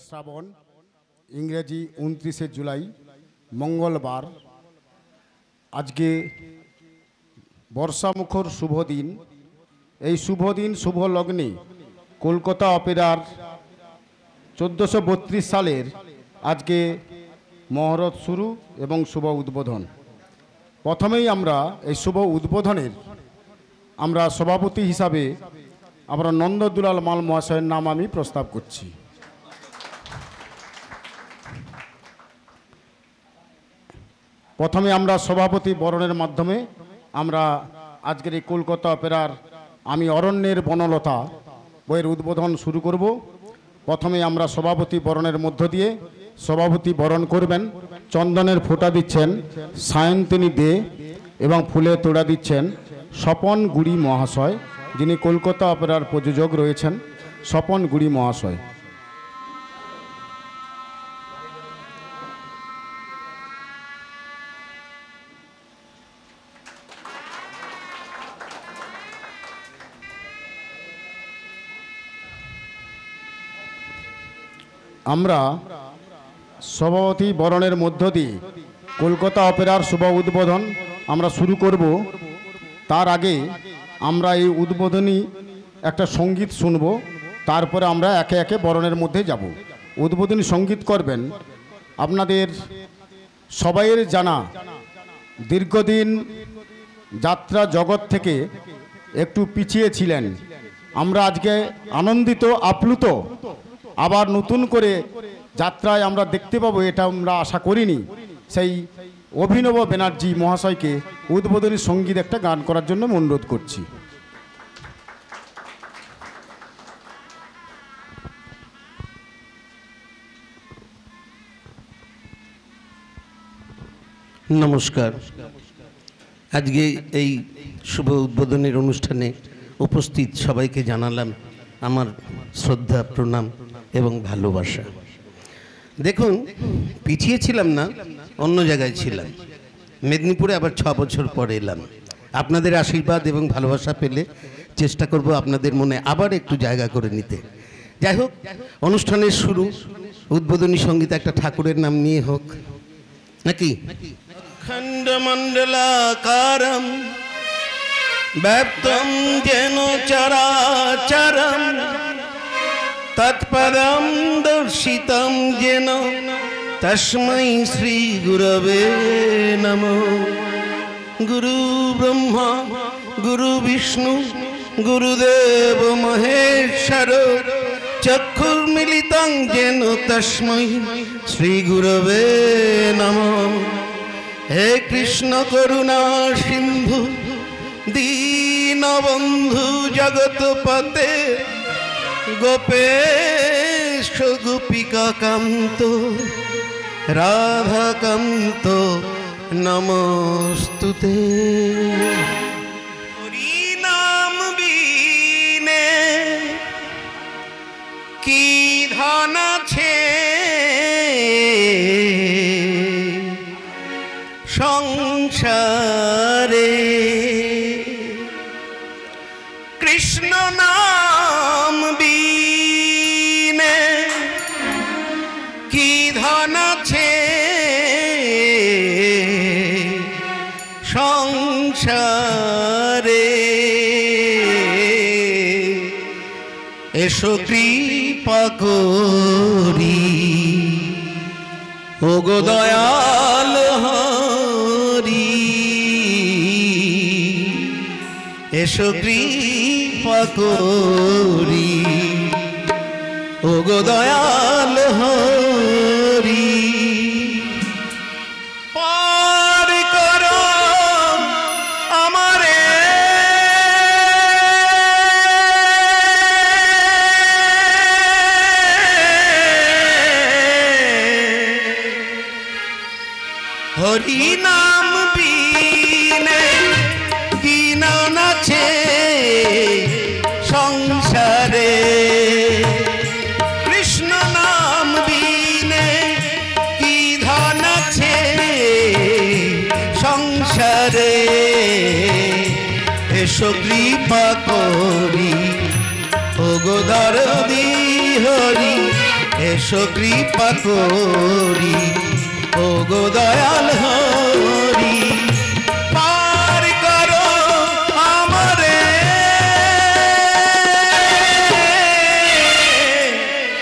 শ্রাবণ, ইংরেজি 29 জুলাই, মঙ্গলবার। আজকে বর্ষামুখর শুভ দিন। এই শুভ দিন শুভ লগ্নে কলকাতা অপেরার 1432 সালের আজকে মহরত শুরু এবং শুভ উদ্বোধন। প্রথমেই আমরা এই শুভ উদ্বোধনের আমরা সভাপতি হিসাবে আমরা নন্দদুলাল মাল মহাশয়ের নাম আমি প্রস্তাব করছি। প্রথমে আমরা সভাপতি বরণের মাধ্যমে আমরা আজকের এই কলকাতা অপেরার আমি অরণ্যের বনলতা বইয়ের উদ্বোধন শুরু করব। প্রথমে আমরা সভাপতি বরণের মধ্য দিয়ে সভাপতি বরণ করবেন। চন্দনের ফোঁটা দিচ্ছেন সায়ন্তনী দে এবং ফুলে তোড়া দিচ্ছেন স্বপন গুড়ি মহাশয়, যিনি কলকাতা অপেরার প্রযোজক রয়েছেন, স্বপন গুড়ি মহাশয়। আমরা সভাপতি বরণের মধ্য দিয়ে কলকাতা অপেরার শুভ উদ্বোধন আমরা শুরু করব। তার আগে আমরা এই উদ্বোধনী একটা সঙ্গীত শুনব, তারপরে আমরা একে একে বরণের মধ্যে যাব। উদ্বোধনী সঙ্গীত করবেন আপনাদের সবাইয়ের জানা দীর্ঘদিন যাত্রা জগৎ থেকে একটু পিছিয়ে ছিলেন। আমরা আজকে আনন্দিত আপ্লুত, আবার নতুন করে যাত্রায় আমরা দেখতে পাবো এটা আমরা আশা করিনি। সেই অভিনব ব্যানার্জি মহাশয়কে উদ্বোধনী সঙ্গীত একটা গান করার জন্য অনুরোধ করছি। নমস্কার। আজকে এই শুভ উদ্বোধনের অনুষ্ঠানে উপস্থিত সবাইকে জানালাম আমার শ্রদ্ধা, প্রণাম এবং ভালোবাসা। দেখুন, পিছিয়ে ছিলাম না, অন্য জায়গায় ছিলাম। মেদিনীপুরে আবার 6 বছর পরে এলাম। আপনাদের আশীর্বাদ এবং ভালোবাসা পেলে চেষ্টা করব আপনাদের মনে আবার একটু জায়গা করে নিতে। যাই হোক, অনুষ্ঠানের শুরু উদ্বোধনী সঙ্গীত একটা ঠাকুরের নাম নিয়ে হোক নাকি? খণ্ডমণ্ডলাকারম ব্যাপ্তম যেন চরাচরম তৎপদম দর্শিতম যেন তস্मै শ্রী গুরবে নমঃ। গুরু ব্রহ্মা গুরু বিষ্ণু গুরুদেব মহেশ্বর চক্ষুর্মিলিতং যেন তস্मै শ্রী গুরবে নমঃ। হে কৃষ্ণ করুণা সিন্ধু দীনবন্ধু জগৎপতে গোপেশ গোপিকা কান্ত রাধাকান্ত নমস্তুতে। হরি নাম বিনে কি ধন আছে সংসারে, কৃষ্ণ নাম বিনে কি ধন আছে সংসারে। এসো কৃপা করি ওগো দয়াল হরি, এসো কৃপা করি ওগো দয়াল হরি। পার করো আমারে হরি নাম বিনে কি নাম আছে সংসারে, কৃষ্ণ নাম বিনে কি ধন আছে সংসারে। এসো কৃপা করি ওগো দরদি হরি, এসো কৃপা করি ও গো দয়াল হরি পার করো আমারে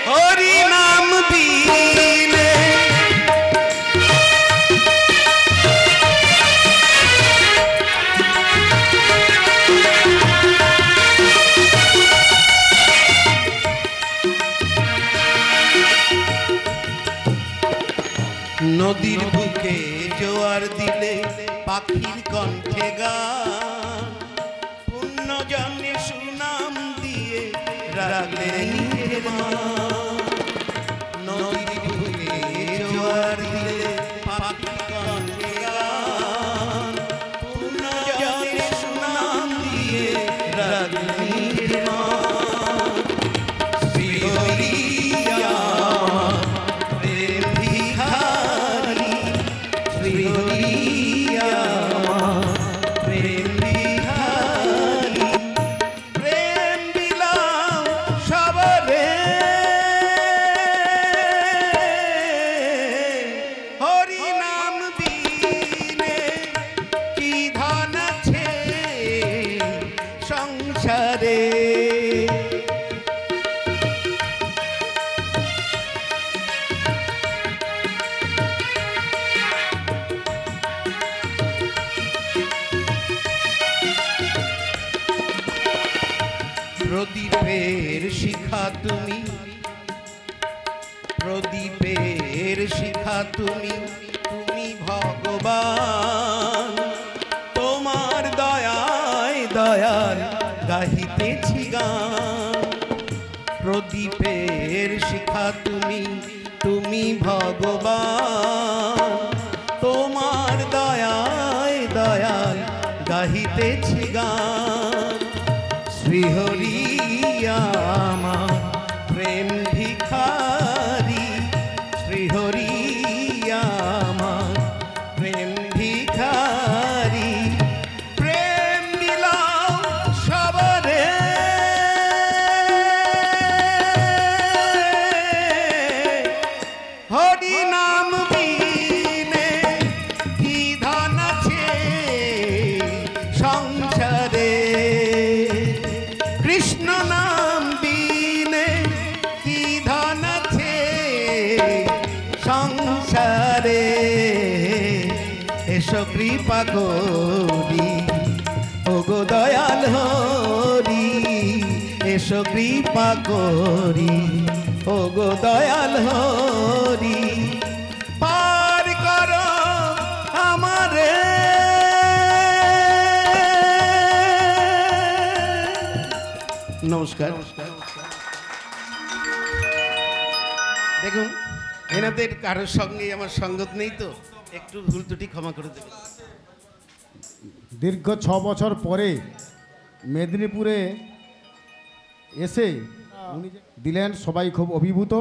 হরি নাম বিনে নদীর বুকে জোয়ার দিলে পাখির কণ্ঠে গান পুণ্য জন্মে সুনাম দিয়ে রাখলে নিজের মান। নদীর বুকে জোয়ার দিলে পাখির কণ্ঠে গান পুণ্য জন্মে সুনাম দিয়ে রাখলে নিজের মান। শ্রী হরি আমার প্রেম ভিখারি, শ্রী হরি আমার প্রেম ভিখারি, প্রেম বিলাম সবরে হরি নাম বিনে কি ধন আছে সংসারে। প্রদীপের শিখা তুমি, প্রদীপের শিখা তুমি, তুমি ভগবান। তোমার দয়ায় দয়াল গাহিতেছি গান। প্রদীপের শিখা তুমি, তুমি ভগবান। তোমার দয়ায় দয়াল গাহিতেছি গান। শ্রী হরি আমার প্রেম ভিখারি, শ্রী হরি আমার প্রেম ভিখারি, প্রেম বিলাও সবরে হরি নাম বিনে কি ধন আছে সংসারে। কৃষ্ণ নাম বিনে কি ধন আছে সংসারে। এসো কৃপা করি ও গো দয়াল হরি, এসো কৃপা করি ও গো দয়াল হরি পার করো আমারে। নমস্কার। দেখুন এনাদের কারোর সঙ্গে আমার সঙ্গত নেই, তো একটু ভুল ত্রুটি ক্ষমা করে দেবেন। দীর্ঘ 6 বছর পরে মেদিনীপুরে এসে উনি যে দিলেন, সবাই খুব অভিভূত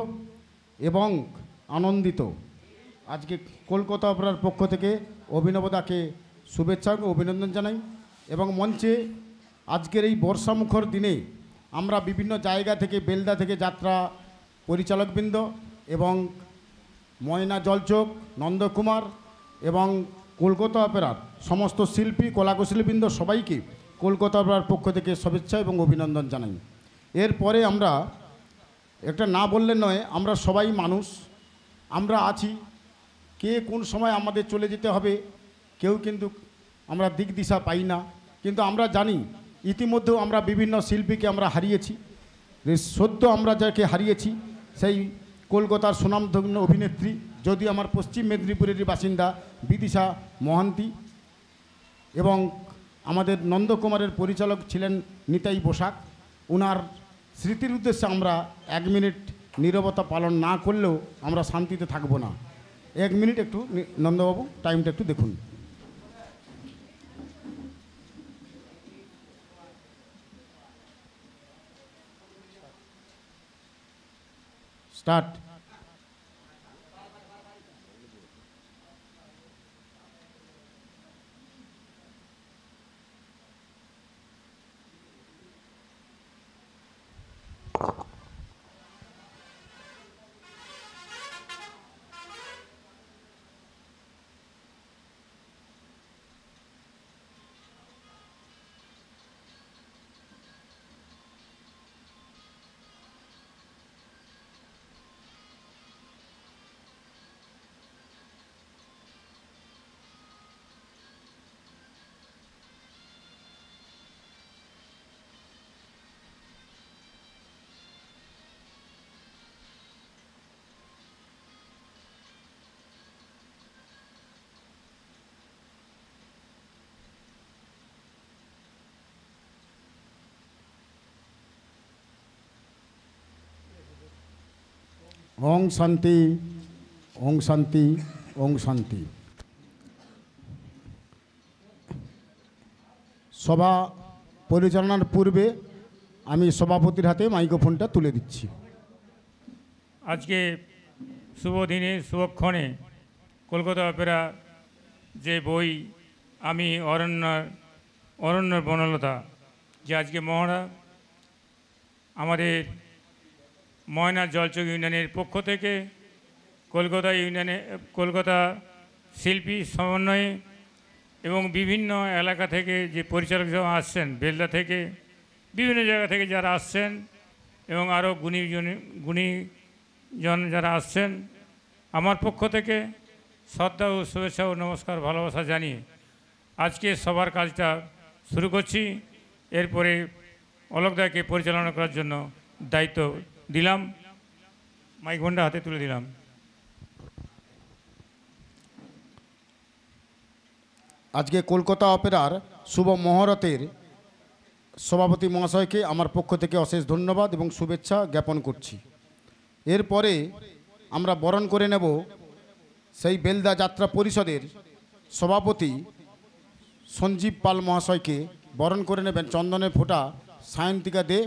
এবং আনন্দিত। আজকে কলকাতা অপেরার পক্ষ থেকে অভিনবদাকে শুভেচ্ছা ও অভিনন্দন জানাই। এবং মঞ্চে আজকের এই বর্ষামুখর দিনে আমরা বিভিন্ন জায়গা থেকে, বেলদা থেকে যাত্রা পরিচালকবৃন্দ এবং ময়না জলচোক, নন্দকুমার এবং কলকাতা অপেরার সমস্ত শিল্পী, কলাকুশলীবৃন্দ সবাইকে কলকাতা অপেরার পক্ষ থেকে শুভেচ্ছা এবং অভিনন্দন জানাই। এরপরে আমরা একটা না বললে নয়, আমরা সবাই মানুষ, আমরা আছি। কে কোন সময় আমাদের চলে যেতে হবে কেউ কিন্তু আমরা দিক দিশা পাই না, কিন্তু আমরা জানি ইতিমধ্যেও আমরা বিভিন্ন শিল্পীকে আমরা হারিয়েছি। সদ্য আমরা যাকে হারিয়েছি সেই কলকাতার সুনামধন্য অভিনেত্রী, যদিও আমার পশ্চিম মেদিনীপুরেরই বাসিন্দা, বিদিশা মহান্তি, এবং আমাদের নন্দকুমারের পরিচালক ছিলেন নিতাই বসাক। ওনার স্মৃতির উদ্দেশ্যে আমরা 1 মিনিট নীরবতা পালন না করলেও আমরা শান্তিতে থাকবো না। 1 মিনিট একটু নন্দবাবু টাইমটা একটু দেখুন। স্টার্ট। ওং শান্তি, ওং শান্তি, ওং শান্তি। সভা পরিচালনার পূর্বে আমি সভাপতির হাতে মাইক্রোফোনটা তুলে দিচ্ছি। আজকে শুভ দিনে শুভক্ষণে কলকাতা অপেরা যে বই আমি অরণ্যর বনলতা, যে আজকে মহড়া আমাদের ময়না জলচক ইউনিয়নের পক্ষ থেকে কলকাতা শিল্পী সমন্বয়ে এবং বিভিন্ন এলাকা থেকে যে পরিচালক যারা আসছেন, বেলদা থেকে বিভিন্ন জায়গা থেকে যারা আসছেন এবং আরও গুণীজন যারা আসছেন, আমার পক্ষ থেকে শ্রদ্ধা ও শুভেচ্ছা ও নমস্কার ভালোবাসা জানিয়ে আজকে সবার কাজটা শুরু করছি। এরপরে অলোকদাকে পরিচালনা করার জন্য দায়িত্ব দিলাম, মাইকফোনটা হাতে তুলে দিলাম। আজকে কলকাতা অপেরার শুভ মহরতের সভাপতি মহাশয়কে আমার পক্ষ থেকে অশেষ ধন্যবাদ এবং শুভেচ্ছা জ্ঞাপন করছি। এরপরে আমরা বরণ করে নেব সেই বেলদা যাত্রা পরিষদের সভাপতি সঞ্জীব পাল মহাশয়কে। বরণ করে নেবেন চন্দনের ফোঁটা সায়ন্তিকা দে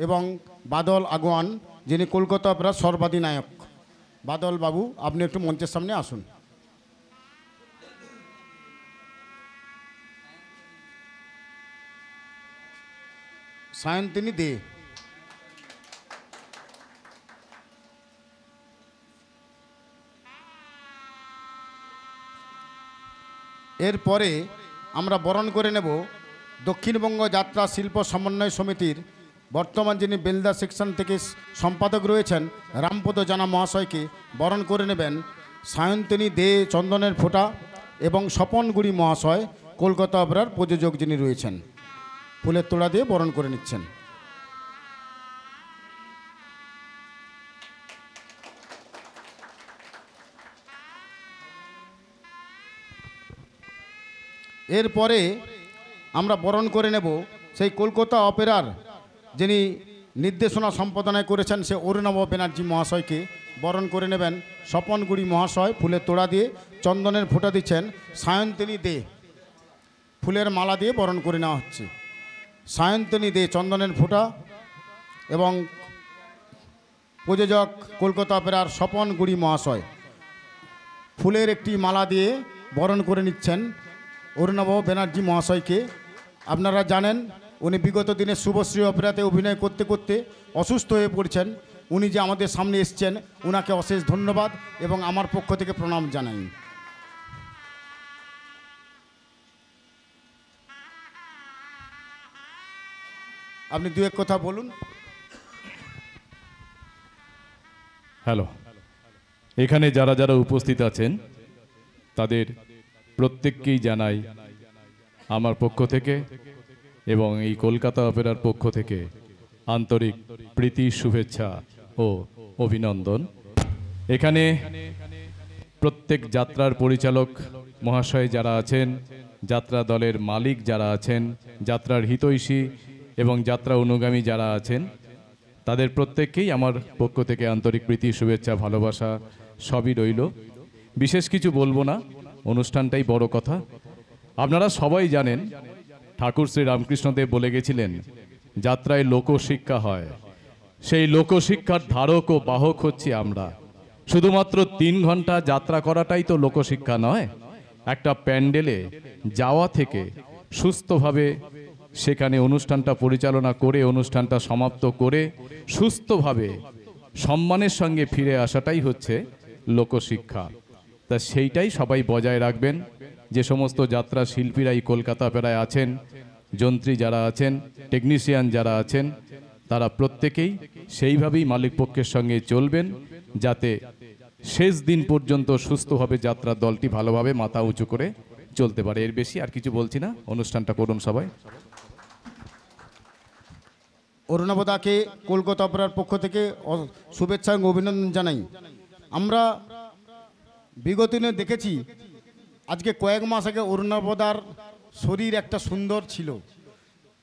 এবং বাদল আগোয়ান, যিনি কলকাতা অপেরার সর্বাধিনায়ক। বাদল বাবু, আপনি একটু মঞ্চের সামনে আসুন। সায়ন্তিনী দে। এরপরে আমরা বরণ করে নেব দক্ষিণবঙ্গ যাত্রা শিল্প সমন্বয় সমিতির বর্তমান যিনি বেলদা সেকশন থেকে সম্পাদক রয়েছেন রামপদ জানা মহাশয়কে। বরণ করে নেবেন সায়ন্তিনী দে, চন্দনের ফোঁটা এবং স্বপনগুড়ি মহাশয়, কলকাতা অপেরার প্রযোজক যিনি রয়েছেন। ফুলের তোড়া দিয়ে বরণ করে নিচ্ছেন। এরপরে আমরা বরণ করে নেব সেই কলকাতা অপেরার যিনি নির্দেশনা সম্পাদনা করেছেন সে অরুণাভ ব্যানার্জি মহাশয়কে। বরণ করে নেবেন স্বপনগুড়ি মহাশয়। ফুলের তোড়া দিয়ে চন্দনের ফোঁটা দিচ্ছেন সায়ন্তিনী দে। ফুলের মালা দিয়ে বরণ করে নেওয়া হচ্ছে। সায়ন্তিনী দে, চন্দনের ফোঁটা এবং প্রযোজক কলকাতা অপেরার স্বপনগুড়ি মহাশয়। ফুলের একটি মালা দিয়ে বরণ করে নিচ্ছেন অরুণাভ ব্যানার্জি মহাশয়কে। আপনারা জানেন উনি বিগত দিনে শুভশ্রী অপেরাতে অভিনয় করতে করতে অসুস্থ হয়ে পড়ছেন। উনি যে আমাদের সামনে এসছেন, ওনাকে অশেষ ধন্যবাদ এবং আমার পক্ষ থেকে প্রণাম জানাই। আপনি দু এক কথা বলুন। হ্যালো, এখানে যারা যারা উপস্থিত আছেন তাদের প্রত্যেককেই জানাই আমার পক্ষ থেকে এবং এই কলকাতা অপেরার পক্ষ থেকে আন্তরিক প্রীতি, শুভেচ্ছা ও অভিনন্দন। এখানে প্রত্যেক যাত্রার পরিচালক মহাশয় যারা আছেন, যাত্রা দলের মালিক যারা আছেন, যাত্রার হিতৈষী এবং যাত্রা অনুগামী যারা আছেন, তাদের প্রত্যেককেই আমার পক্ষ থেকে আন্তরিক প্রীতি, শুভেচ্ছা, ভালোবাসা সবই রইল। বিশেষ কিছু বলবো না, অনুষ্ঠানটাই বড় কথা। আপনারা সবাই জানেন ঠাকুর শ্রী রামকৃষ্ণদেব বলে গেছিলেন যাত্রায় লোকশিক্ষা হয়। সেই লোকশিক্ষার ধারক ও বাহক হচ্ছি আমরা। শুধুমাত্র 3 ঘন্টা যাত্রা করাটাই তো লোকশিক্ষা নয়। একটা প্যান্ডেলে যাওয়া থেকে সুস্থভাবে সেখানে অনুষ্ঠানটা পরিচালনা করে, অনুষ্ঠানটা সমাপ্ত করে সুস্থভাবে সম্মানের সঙ্গে ফিরে আসাটাই হচ্ছে লোকশিক্ষা। তা সেইটাই সবাই বজায় রাখবেন। যে সমস্ত যাত্রা শিল্পীরা এই কলকাতা অপেরায় আছেন, যন্ত্রী যারা আছেন, টেকনিশিয়ান যারা আছেন, তারা প্রত্যেকেই সেইভাবেই মালিকপক্ষের সঙ্গে চলবেন, যাতে শেষ দিন পর্যন্ত সুস্থভাবে যাত্রার দলটি ভালোভাবে মাথা উঁচু করে চলতে পারে। এর বেশি আর কিছু বলছি না, অনুষ্ঠানটা করুন সবাই। অরুণাবদাকে কলকাতা অপেরার পক্ষ থেকে শুভেচ্ছা এবং অভিনন্দন জানাই। আমরা বিগত দিনে দেখেছি, আজকে কয়েক মাস আগে অরুণাবদার শরীর একটা সুন্দর ছিল,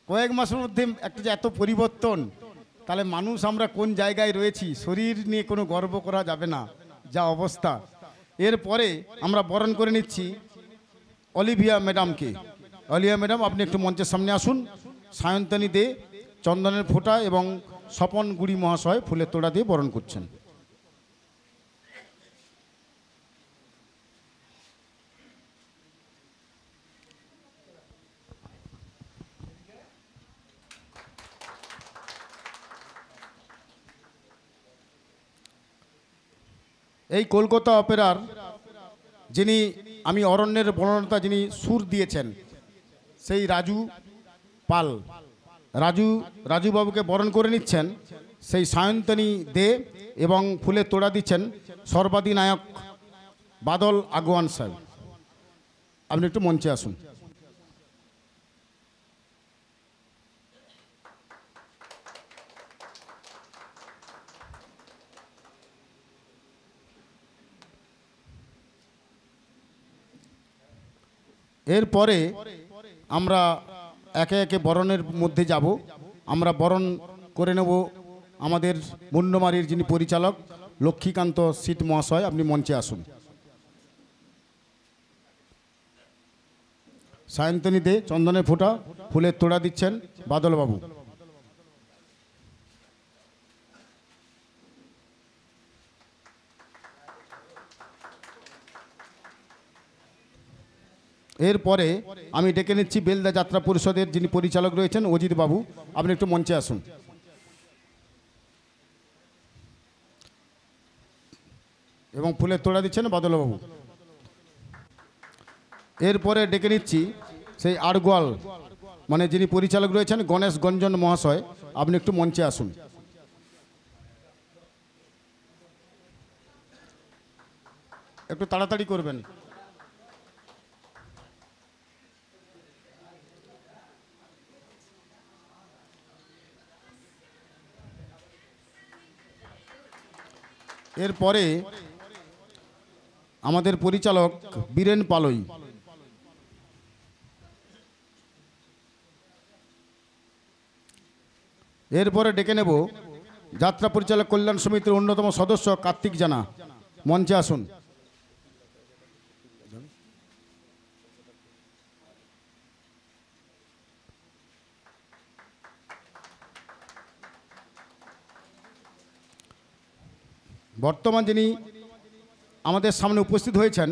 কয়েক মাসের মধ্যে একটা যে এত পরিবর্তন, তাহলে মানুষ আমরা কোন জায়গায় রয়েছি, শরীর নিয়ে কোনো গর্ব করা যাবে না, যা অবস্থা। এরপরে আমরা বরণ করে নিচ্ছি অলিভিয়া ম্যাডামকে। অলিভিয়া ম্যাডাম, আপনি একটু মঞ্চের সামনে আসুন। সায়ন্তনী দে চন্দনের ফোঁটা এবং স্বপন গুড়ি মহাশয় ফুলের তোড়া দিয়ে বরণ করছেন। এই কলকাতা অপেরার যিনি, আমি অরণ্যের বর্ণনাটা যিনি সুর দিয়েছেন, সেই রাজু পাল, রাজুবাবুকে বরণ করে নিচ্ছেন সেই সায়ন্তনী দে, এবং ফুলের তোড়া দিচ্ছেন সর্বাধিনায়ক বাদল আগোয়ান সাহেব। আপনি একটু মঞ্চে আসুন। এরপরে আমরা একে একে বরণের মধ্যে যাব। আমরা বরণ করে নেব আমাদের মুন্ডমারির যিনি পরিচালক লক্ষ্মীকান্ত সিট মহাশয়। আপনি মঞ্চে আসুন। সায়ন্তনী দে চন্দনের ফোঁটা ফুলের তোড়া দিচ্ছেন বাদলবাবু। এরপরে আমি ডেকে নিচ্ছি বেলদা যাত্রা পরিষদের যিনি পরিচালক রয়েছেন অজিত বাবু। আপনি একটু মঞ্চে আসুন। এবং ফুলের তোড়া দিচ্ছেন বাদলবাবু। এরপরে ডেকে নিচ্ছি সেই আড়গোয়াল মানে যিনি পরিচালক রয়েছেন গণেশ গঞ্জন মহাশয়। আপনি একটু মঞ্চে আসুন। একটু তাড়াতাড়ি করবেন। এরপরে আমাদের পরিচালক বীরেন পালই। এরপরে ডেকে নেব যাত্রা পরিচালক কল্যাণ সমিতির অন্যতম সদস্য কার্তিক জানা। মঞ্চে আসুন। বর্তমান যিনি আমাদের সামনে উপস্থিত হয়েছেন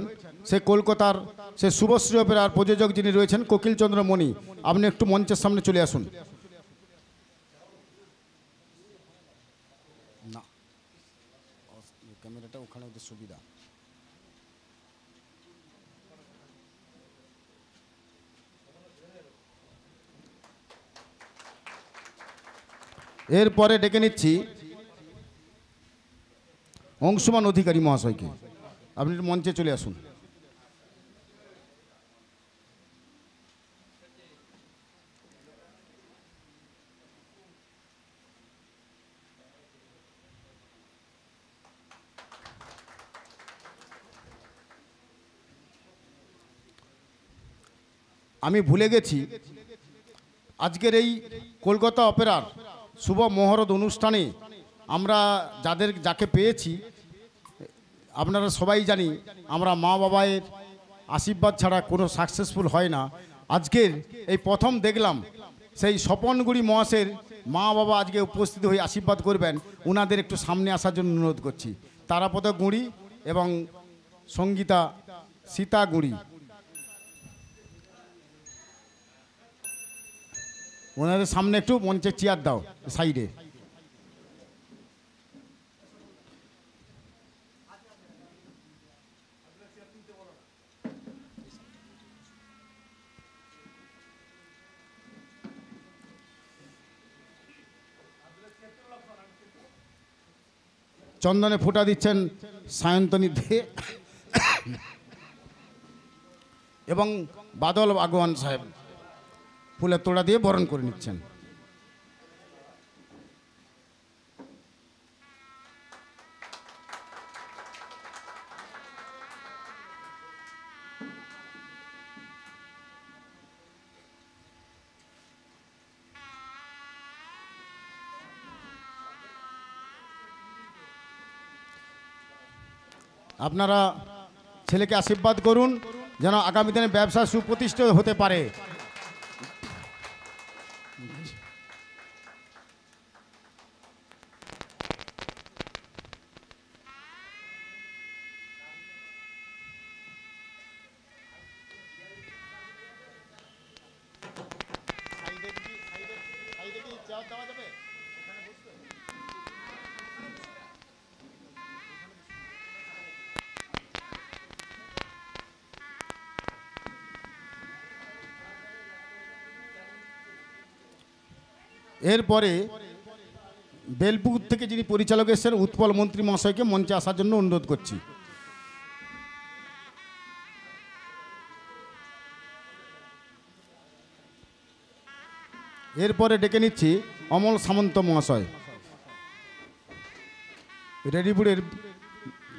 সে কলকাতার সে শুভশ্রী অপেরার প্রযোজক যিনি রয়েছেন কোকিল চন্দ্র মণি। আপনি একটু মঞ্চের সামনে চলে আসুন। না, ক্যামেরাটা ওখানে ওদের সুবিধা। এরপরে ডেকে নিচ্ছি অংশুমান অধিকারী মহাশয়কে। আপনি মঞ্চে চলে আসুন। আমি ভুলে গেছি আজকের এই কলকাতা অপেরার শুভ মহরত অনুষ্ঠানে আমরা যাকে পেয়েছি আপনারা সবাই জানি আমরা মা বাবার আশীর্বাদ ছাড়া কোনো সাকসেসফুল হয় না। আজকের এই প্রথম দেখলাম সেই স্বপনগুড়ি মহাশয়ের মা বাবা আজকে উপস্থিত হয়ে আশীর্বাদ করবেন। ওনাদের একটু সামনে আসার জন্য অনুরোধ করছি। তারাপদ গুঁড়ি এবং সঙ্গীতা সীতা গুঁড়ি, ওনাদের সামনে একটু মঞ্চে চেয়ার দাও সাইডে। চন্দনে ফোঁটা দিচ্ছেন সায়ন্তনী দে এবং বাদল আগোয়ান সাহেব ফুলের তোড়া দিয়ে বরণ করে নিচ্ছেন। আপনারা ছেলেকে আশীর্বাদ করুন যেন আগামী দিনে ব্যবসা সুপ্রতিষ্ঠিত হতে পারে। এরপরে বেলপুকুর থেকে যিনি পরিচালক এসেছেন উৎপল মন্ত্রী মহাশয়কে মঞ্চে আসার জন্য অনুরোধ করছি। এরপরে ডেকে নিচ্ছি অমল সামন্ত মহাশয়, রেডিপুরের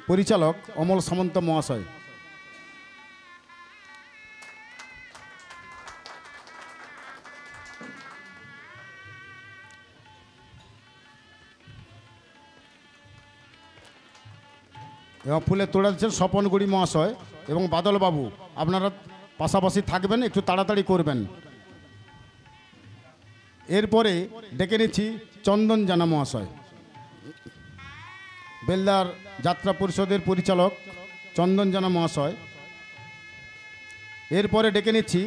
পরিচালক অমল সামন্ত মহাশয়। এবং ফুলে তোড়া দিচ্ছেন স্বপনগুড়ি মহাশয় এবং বাদলবাবু, আপনারা পাশাপাশি থাকবেন, একটু তাড়াতাড়ি করবেন। এরপরে ডেকে নিচ্ছি চন্দন জানা মহাশয়, বেলদার যাত্রা পরিষদের পরিচালক চন্দন জানা মহাশয়। এরপরে ডেকে নিচ্ছি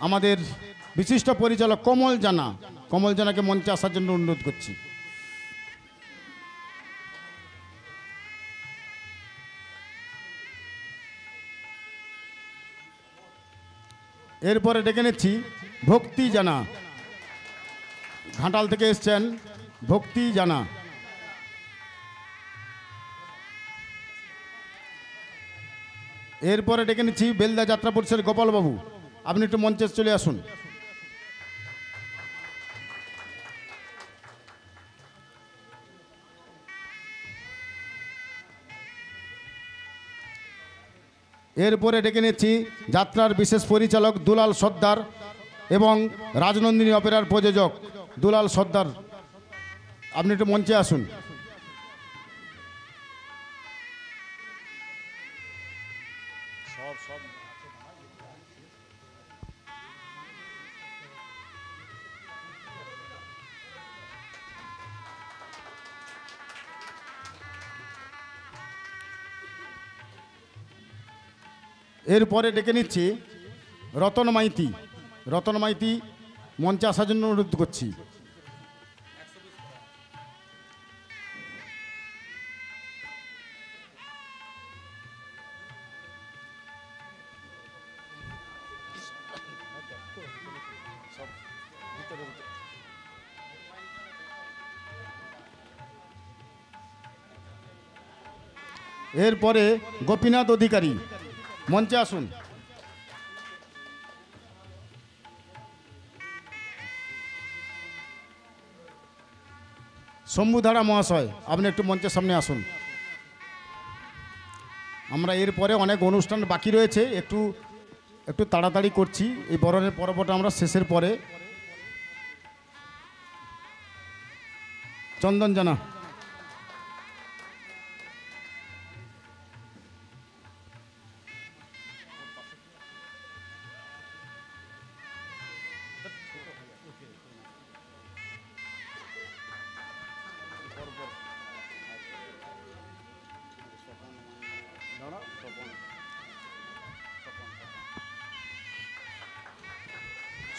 আমাদের বিশিষ্ট পরিচালক কমল জানা, কমল জানাকে মঞ্চে আসার জন্য অনুরোধ করছি। এরপরে ডেকে নিচ্ছি ভক্তি জানা, ঘাটাল থেকে এসছেন ভক্তি জানা। এরপরে ডেকে নিচ্ছি বেলদা যাত্রা পরিষদের গোপালবাবু, আপনি একটু মঞ্চে চলে আসুন। এরপরে ডেকে নিচ্ছি যাত্রার বিশেষ পরিচালক দুলাল সর্দার এবং রাজনন্দিনী অপেরার প্রযোজক দুলাল সর্দার, আপনি একটু মঞ্চে আসুন। এরপরে ডেকে নিচ্ছি রতন মাইতি, রতন মাইতি মঞ্চে আসার জন্য অনুরোধ করছি। এরপরে গোপীনাথ অধিকারী মঞ্চে আসুন। শম্ভুধারা মহাশয়, আপনি একটু মঞ্চের সামনে আসুন। আমরা এরপরে অনেক অনুষ্ঠান বাকি রয়েছে, একটু একটু তাড়াতাড়ি করছি। এই বরণের পর্বটা আমরা শেষের পরে। চন্দন জানা,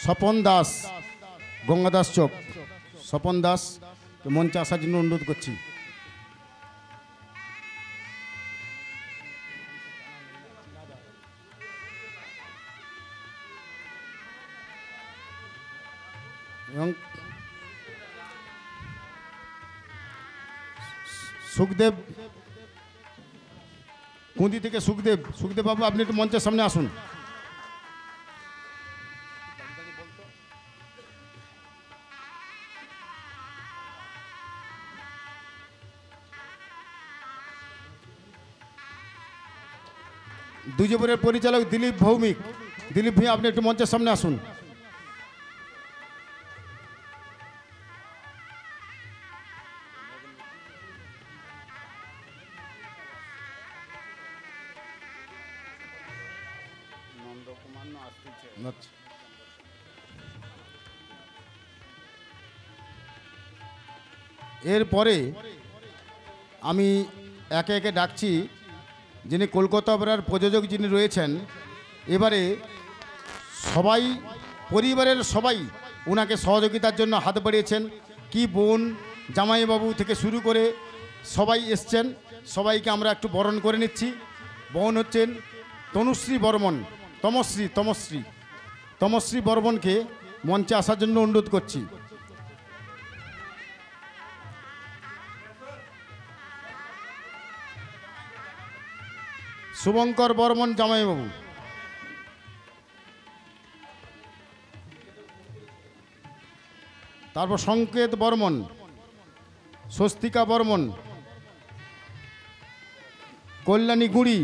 স্বপন দাস, গঙ্গাদাস চোখ, স্বপন দাস মঞ্চে আসার জন্য অনুরোধ করছি। এবং সুখদেব, কুন্দি থেকে সুখদেব, সুখদেব বাবু আপনি একটু মঞ্চের সামনে আসুন। দুজপুরের পরিচালক দিলীপ ভৌমিক, দিলীপ ভাই আপনি একটু মঞ্চের সামনে আসুন। আচ্ছা। এরপরে আমি একে একে ডাকছি যিনি কলকাতা অপেরার প্রযোজক যিনি রয়েছেন। এবারে সবাই, পরিবারের সবাই ওনাকে সহযোগিতার জন্য হাত বাড়িয়েছেন। কি বোন, জামাইবাবু থেকে শুরু করে সবাই এসছেন। সবাইকে আমরা একটু বরণ করে নিচ্ছি। বোন হচ্ছেন তনুশ্রী বর্মন, তমশ্রী বর্মনকে মঞ্চে আসার জন্য অনুরোধ করছি। শুভঙ্কর বর্মন জামাইবাবু, তারপর সংকেত বর্মন, স্বস্তিকা বর্মন, কল্যাণী গুড়ি,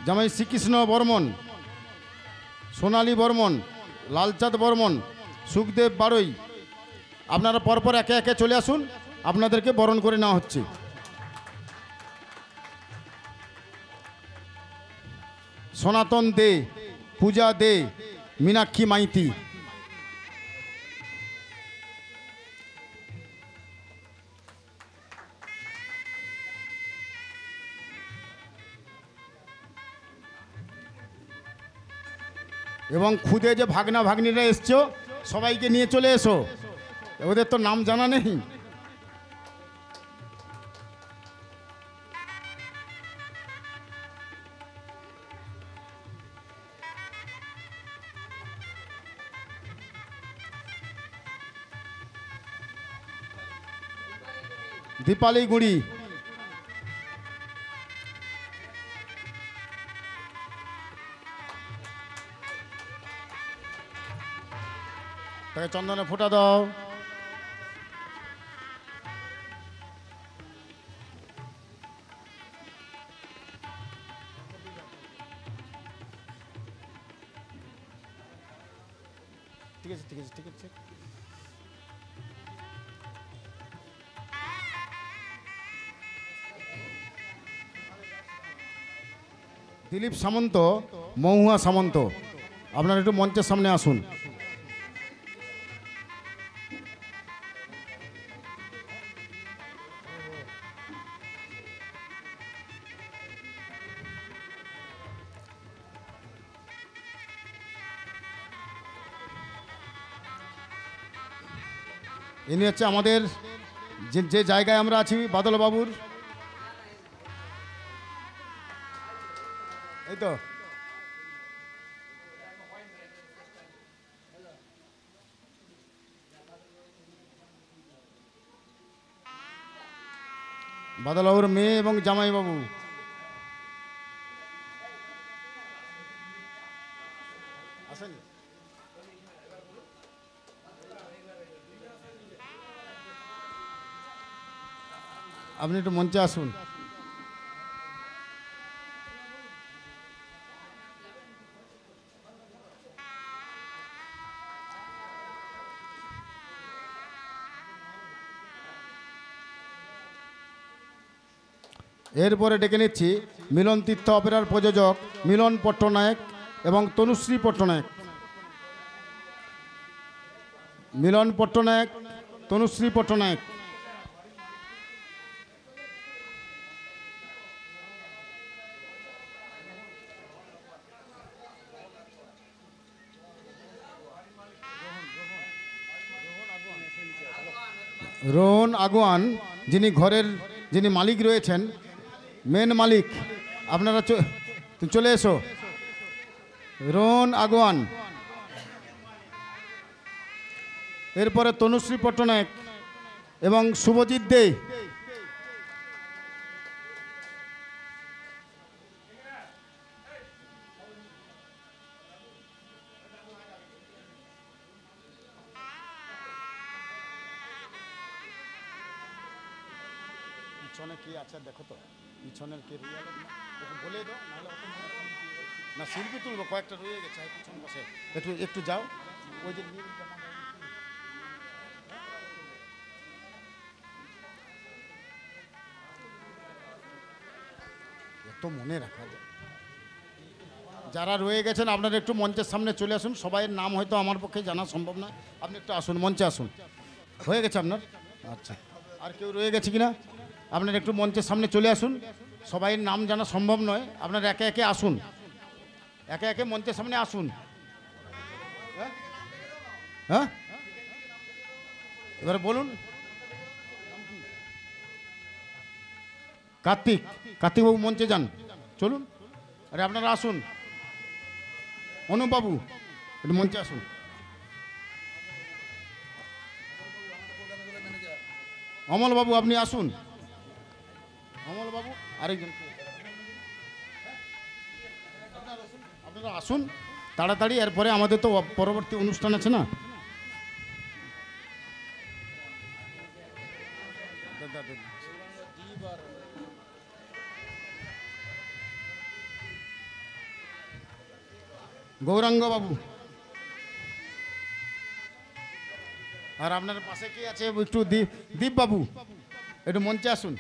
জামাই শ্রীকৃষ্ণ বর্মন, সোনালী বর্মন, লালচাঁদ বর্মন, সুখদেব বাড়ই। আপনারা পরপর একে একে চলে আসুন, আপনাদেরকে বরণ করে নেওয়া হচ্ছে। সনাতন দে, পূজা দে, মীনাক্ষী মাইতি। এবং খুদে যে ভাগনা ভাগ্নিরা এসছো সবাইকে নিয়ে চলে এসো, ওদের তো নাম জানা নেই। দীপালি গুড়ি, তাকে চন্দনে ফোঁটা দাও। ঠিক আছে, ঠিক আছে, ঠিক আছে। দিলীপ সামন্ত, মহুয়া সামন্ত, আপনারা একটু মঞ্চের সামনে আসুন। ইনি হচ্ছে আমাদের যে জায়গায় আমরা আছি বাদলবাবুর, এই তো বাদলবাবুর মেয়ে এবং জামাইবাবু। আসেনি? আপনি একটু মঞ্চে আসুন। এরপরে ডেকে নিচ্ছি মিলন তীর্থ অপেরার প্রযোজক মিলন পট্টনায়ক এবং তনুশ্রী পট্টনায়ক। মিলন পট্টনায়ক, তনুশ্রী পট্টনায়ক। রোহন আগুয়ান, যিনি মালিক রয়েছেন, মেন মালিক, আপনারা চলে এসো। রোহন আগুয়ান, এরপরে তনুশ্রী পট্টনায়ক এবং শুভজিৎ দে। পিছনে কি আছে দেখো তো, পিছনের কে বলে দাও, না শিল্পী তুলবো, কয়েকটা রয়ে গেছে, পিছনে বসে একটু একটু যাও। ওই যে এত মনে রাখা যায়, যারা রয়ে গেছেন আপনারা একটু মঞ্চের সামনে চলে আসুন। সবাইয়ের নাম হয়তো আমার পক্ষে জানা সম্ভব নয়, আপনি একটু আসুন, মঞ্চে আসুন। হয়ে গেছে আপনার? আচ্ছা, আর কেউ রয়ে গেছে কিনা? আপনারা একটু মঞ্চের সামনে চলে আসুন। সবাইয়ের নাম জানা সম্ভব নয়, আপনারা একে একে আসুন, একে একে মঞ্চের সামনে আসুন। হ্যাঁ, এবারে বলুন। কার্তিক, কার্তিকবাবু মঞ্চে যান, চলুন। আরে আপনারা আসুন। অনুপবাবু একটু মঞ্চে আসুন। অমলবাবু আপনি আসুন। অমলবাবু, আরেকজন আপনারা আসুন তাড়াতাড়ি, এরপরে আমাদের তো পরবর্তী অনুষ্ঠান আছে না। গৌরাঙ্গ বাবু, আর আপনার পাশে কি আছে একটু দীপ বাবু, একটু মঞ্চে আসুন।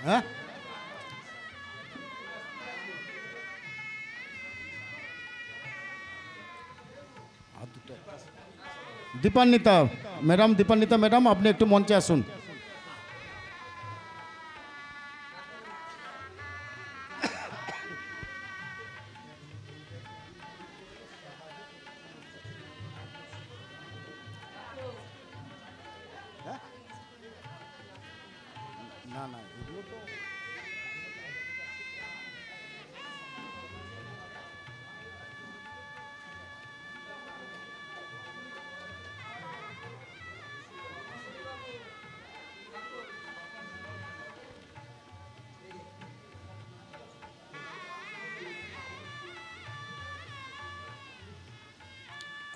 হ্যাঁ, দীপান্বিতা ম্যাডাম, দীপান্বিতা ম্যাডাম আপনি একটু মঞ্চে আসুন। না না, এগুলো তো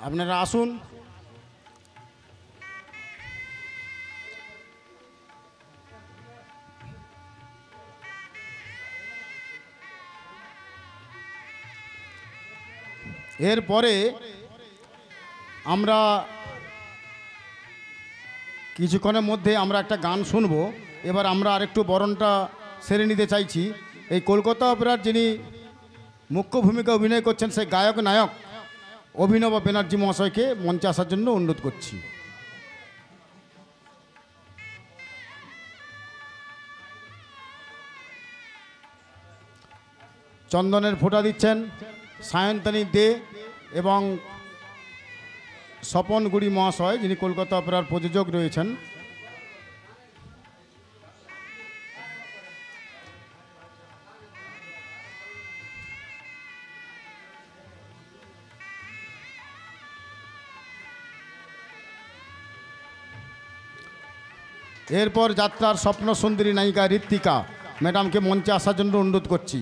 আপনারা আসুন। এরপরে আমরা কিছুক্ষণের মধ্যে আমরা একটা গান শুনবো। এবার আমরা আরেকটু বরণটা সেরে নিতে চাইছি। এই কলকাতা অপেরার যিনি মুখ্য ভূমিকা অভিনয় করছেন সেই গায়ক নায়ক অভিনব ব্যানার্জি মহাশয়কে মঞ্চে আসার জন্য অনুরোধ করছি। চন্দনের ফোঁটা দিচ্ছেন সায়ন্তনী দে এবং স্বপন গুড়ি মহাশয়, যিনি কলকাতা অপেরার প্রযোজক রয়েছেন। এরপর যাত্রার স্বপ্ন সুন্দরী নায়িকা ঋত্বিকা ম্যাডামকে মঞ্চে আসার জন্য অনুরোধ করছি।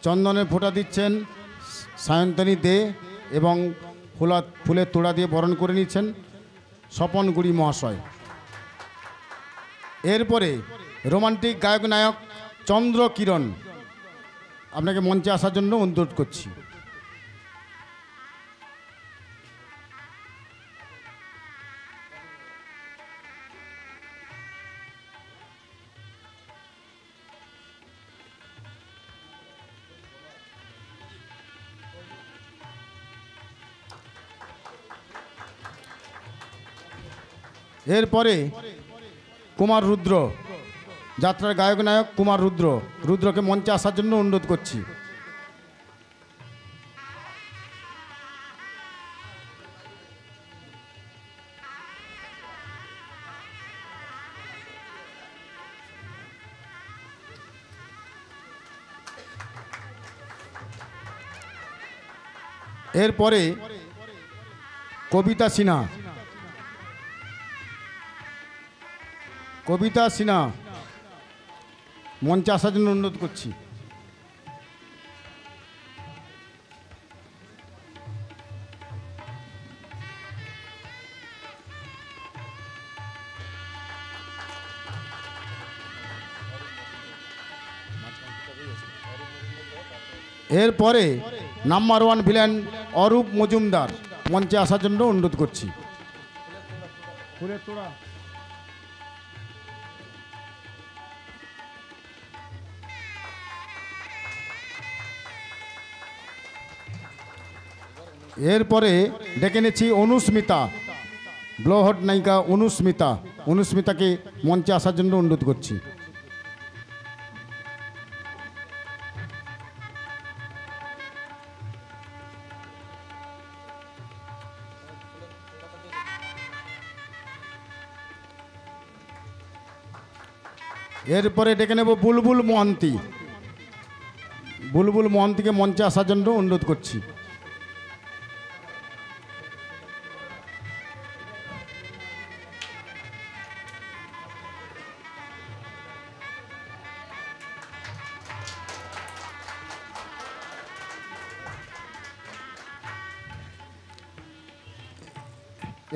চন্দনের ফোঁটা দিচ্ছেন সায়ন্তনী দে এবং ফুলের তোড়া দিয়ে বরণ করে নিচ্ছেন স্বপন গুড়ি মহাশয়। এরপরে রোমান্টিক গায়ক নায়ক চন্দ্র কিরণ, আপনাকে মঞ্চে আসার জন্য অনুরোধ করছি। এরপরে কুমার রুদ্র, যাত্রার গায়ক নায়ক কুমার রুদ্র, রুদ্রকে মঞ্চে আসার জন্য অনুরোধ করছি। এরপরে কবিতা সিনহা, কবিতা সিনহা মঞ্চে আসার জন্য অনুরোধ করছি। এরপরে নাম্বার 1 ভিলেন অরূপ মজুমদার মঞ্চে আসার জন্য অনুরোধ করছি। এরপরে ডেকে নিচ্ছি অনুস্মিতা, ব্লোহট নায়িকা অনুস্মিতা। অনুস্মিতাকে মঞ্চে আসার জন্য অনুরোধ করছি। এরপরে ডেকে নেব বুলবুল মোহান্তি। বুলবুল মোহান্তিকে মঞ্চে আসার জন্য অনুরোধ করছি।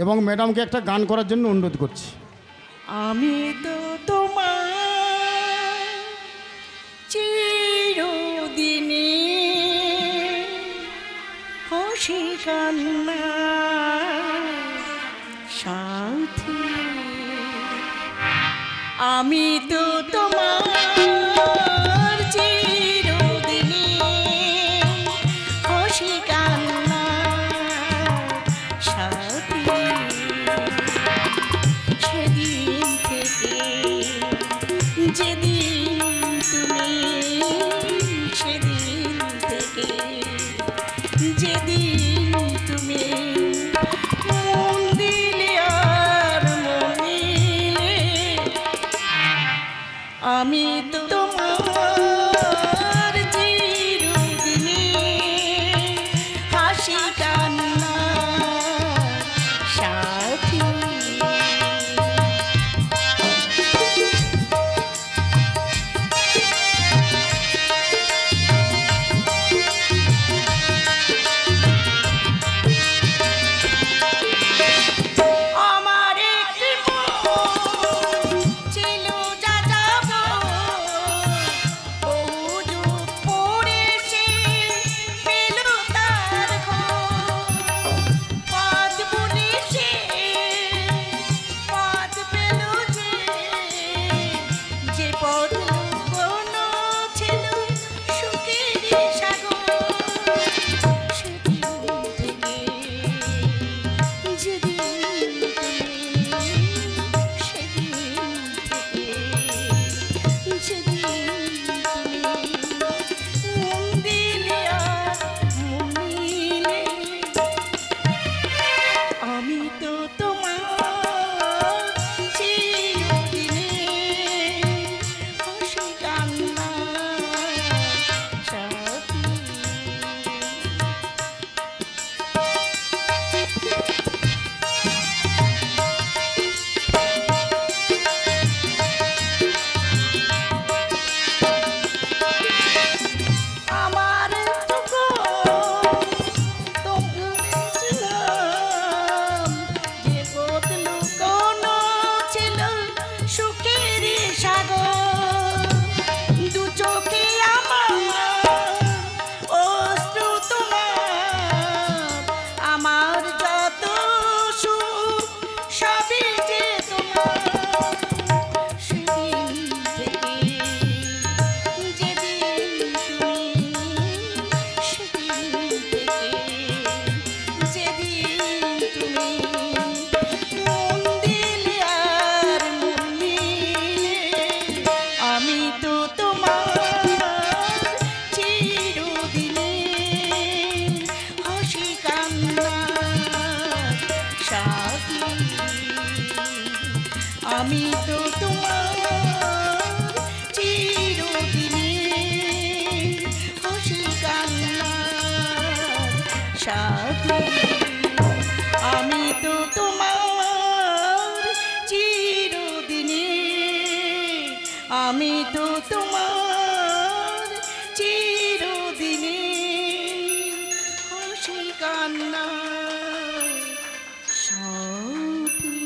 এবং ম্যাডামকে একটা গান করার জন্য অনুরোধ করছি। আমি তো তোমার চিরদিনে হাসি কান্না সাথী, আমি তো তোমার চিরদিনে হাসি কান্না সাথী। সেদিন থেকে যেদিন তুমি, সেদিন থেকে যেদিন তুমি মন দিলে আর মন নিলে, আমি তো তোমার চিরদিনে হাসি কান্না সাথী। আমার একটি মন ছিল যা যাব, বহু যুগ পরে সে পেল তার ঘর। পথ ভুলে সে পথ পেল যে পথ লুকোনো ছিল সুখেরই সাগর। সেদিন থেকে যেদিন তুমি, সেদিন থেকে যেদিন তুমি মন দিলে আর মন নিলে, আমি তো তোমার চিরদিনে হাসি কান্না সাথী। আমার টুকু তোমাকে ছিলাম, যে পথ লুকোনো ছিল সুখেরই সাগর। দু চোখে আমার অশ্রু তোমার, আমার যত সুখ সবই যে তোমার। সেদিন থেকে যেদিন তুমি, সেদিন থেকে যেদিন তুমি মন দিলে আর মন নিলে, আমি তো তোমার চিরদিনে হাসি কান্না সাথী। আমি তো তোমার চিরদিনে হাসি কান্না সাথী। আমি তো তোমার চিরদিনে, আমি তো তোমার চিরদিনে হাসি কান্না সাথী।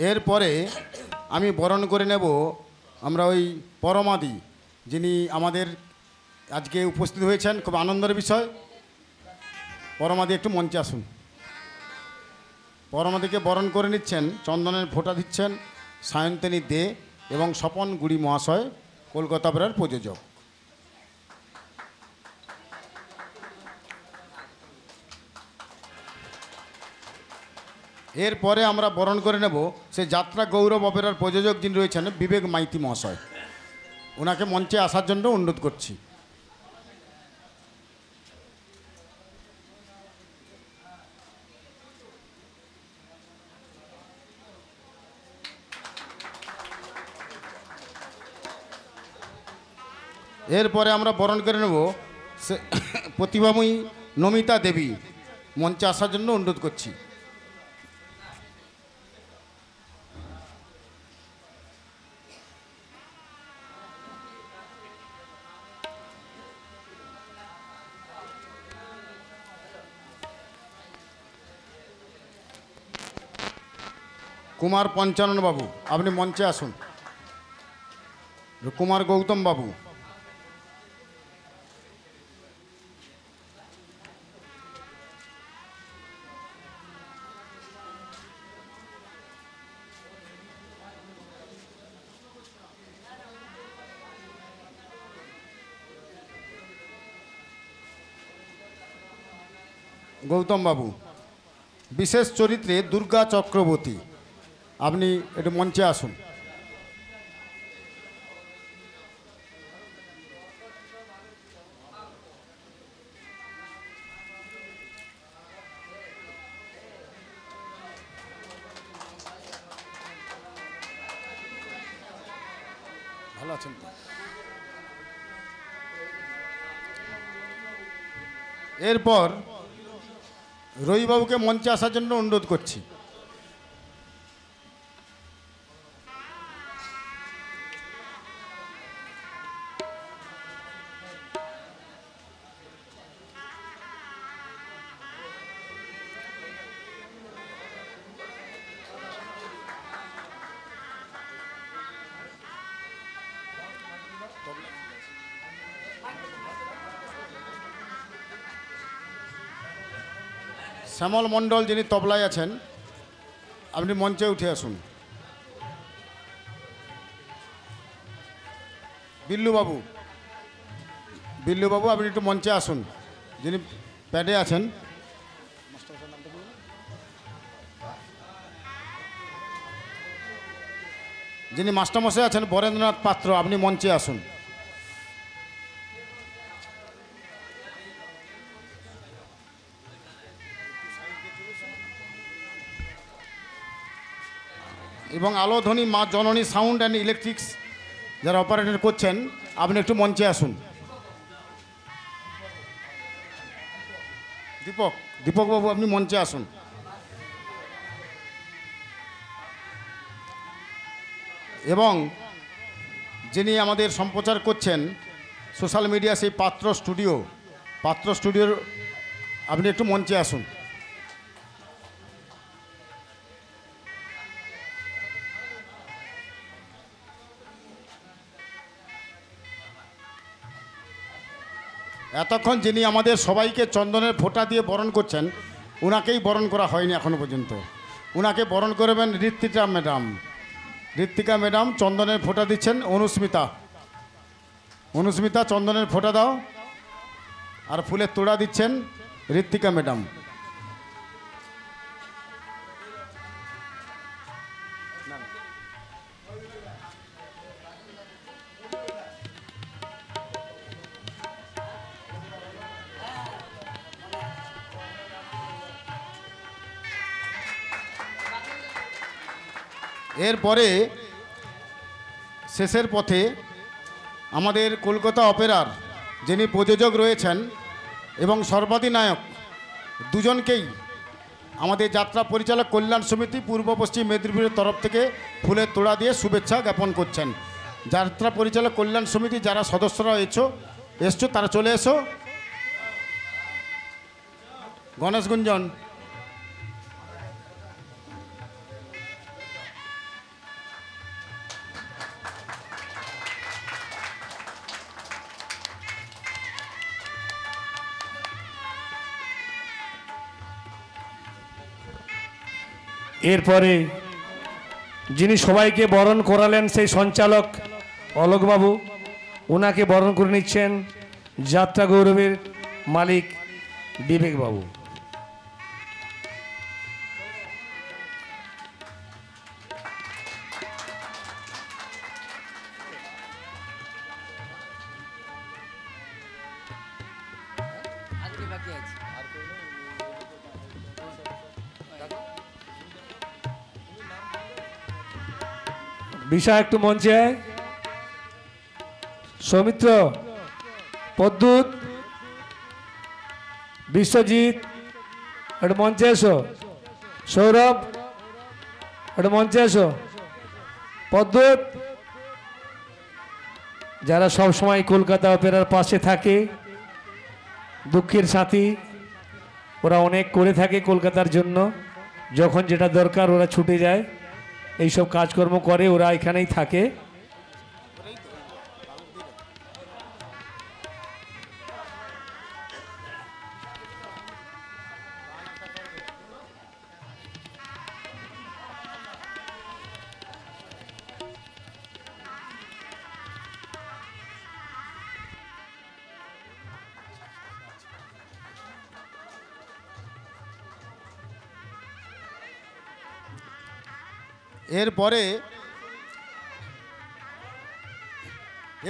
এরপরে আমি বরণ করে নেব আমরা ওই পরমাদি, যিনি আমাদের আজকে উপস্থিত হয়েছেন, খুব আনন্দের বিষয়। পরমাদি একটু মঞ্চে আসুন। পরমাদিকে বরণ করে নিচ্ছেন, চন্দনের ফোঁটা দিচ্ছেন সায়ন্তনী দে এবং স্বপন গুড়ি মহাশয়, কলকাতা অপেরার প্রযোজক। এরপরে আমরা বরণ করে নেব সে যাত্রা গৌরব অপেরার প্রযোজক যিনি রয়েছেন বিবেক মাইতি মহাশয়, ওনাকে মঞ্চে আসার জন্য অনুরোধ করছি। এরপরে আমরা বরণ করে নেব সে প্রতিভাময়ী নমিতা দেবী, মঞ্চে আসার জন্য অনুরোধ করছি। কুমার পঞ্চানন বাবু, আপনি মঞ্চে আসুন। কুমার গৌতম বাবু, গৌতম বাবু, বিশেষ চরিত্রে দুর্গা চক্রবর্তী, আপনি একটু মঞ্চে আসুন। ভালো আছেন তো? এরপর রবিবাবুকে মঞ্চে আসার জন্য অনুরোধ করছি। শ্যামল মণ্ডল যিনি তবলায় আছেন, আপনি মঞ্চে উঠে আসুন। বিল্লুবাবু, বিল্লুবাবু আপনি একটু মঞ্চে আসুন, যিনি প্যাডে আছেন। যিনি মাস্টারমশাই আছেন বরেন্দ্রনাথ পাত্র, আপনি মঞ্চে আসুন। এবং আলোধ্বনি মা জননী সাউন্ড অ্যান্ড ইলেকট্রিক্স যারা অপারেটর করছেন, আপনি একটু মঞ্চে আসুন। দীপকবাবু আপনি মঞ্চে আসুন। এবং যিনি আমাদের সম্প্রচার করছেন সোশ্যাল মিডিয়া, সেই পাত্র স্টুডিওর আপনি একটু মঞ্চে আসুন। এতক্ষণ যিনি আমাদের সবাইকে চন্দনের ফোঁটা দিয়ে বরণ করছেন, ওনাকেই বরণ করা হয়নি এখনো পর্যন্ত। ওনাকে বরণ করবেন ঋত্বিকা ম্যাডাম চন্দনের ফোঁটা দিচ্ছেন। অনুস্মিতা চন্দনের ফোঁটা দাও। আর ফুলের তোড়া দিচ্ছেন ঋত্বিকা ম্যাডাম। এরপরে শেষের পথে আমাদের কলকাতা অপেরার যিনি প্রযোজক রয়েছেন এবং সর্বাধিনায়ক, দুজনকেই আমাদের যাত্রা পরিচালক কল্যাণ সমিতি পূর্ব পশ্চিম মেদিনীপুরের তরফ থেকে ফুলের তোড়া দিয়ে শুভেচ্ছা জ্ঞাপন করছেন। যাত্রা পরিচালক কল্যাণ সমিতি যারা সদস্যরা এসছো তারা চলে এসো। গণেশ গুঞ্জন, এরপরে যিনি সবাইকে বরণ করালেন সেই সঞ্চালক অলোকবাবু, ওনাকে বরণ করে নিচ্ছেন যাত্রা গৌরবের মালিক বিবেকবাবু। বিষয় একটু মঞ্চে আয়। সৌমিত্র, পদ্মুত, বিশ্বজিৎ একটু মঞ্চে এসো। সৌরভ একটু মঞ্চে এসো। পদ্মুত, যারা সব সময় কলকাতা অপেরার পাশে থাকে, দুঃখের সাথী, ওরা অনেক করে থাকে কলকাতার জন্য। যখন যেটা দরকার ওরা ছুটে যায়, এইসব কাজকর্ম করে, ওরা এখানেই থাকে।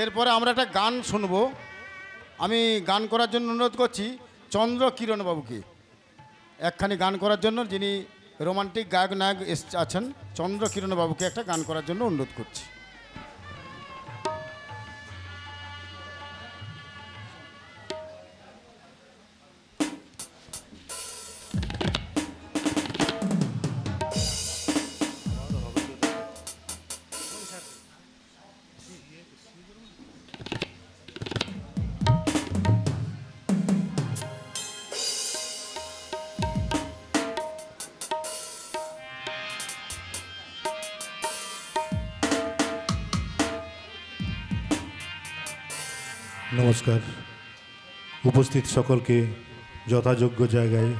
এরপরে আমরা একটা গান শুনবো। আমি গান করার জন্য অনুরোধ করছি চন্দ্রকিরণ বাবুকে একখানি গান করার জন্য, যিনি রোমান্টিক গায়ক নায়ক আছেন। চন্দ্রকিরণ বাবুকে একটা গান করার জন্য অনুরোধ করছি। নমস্কার। উপস্থিত সকলকে যথাযোগ্য জায়গায়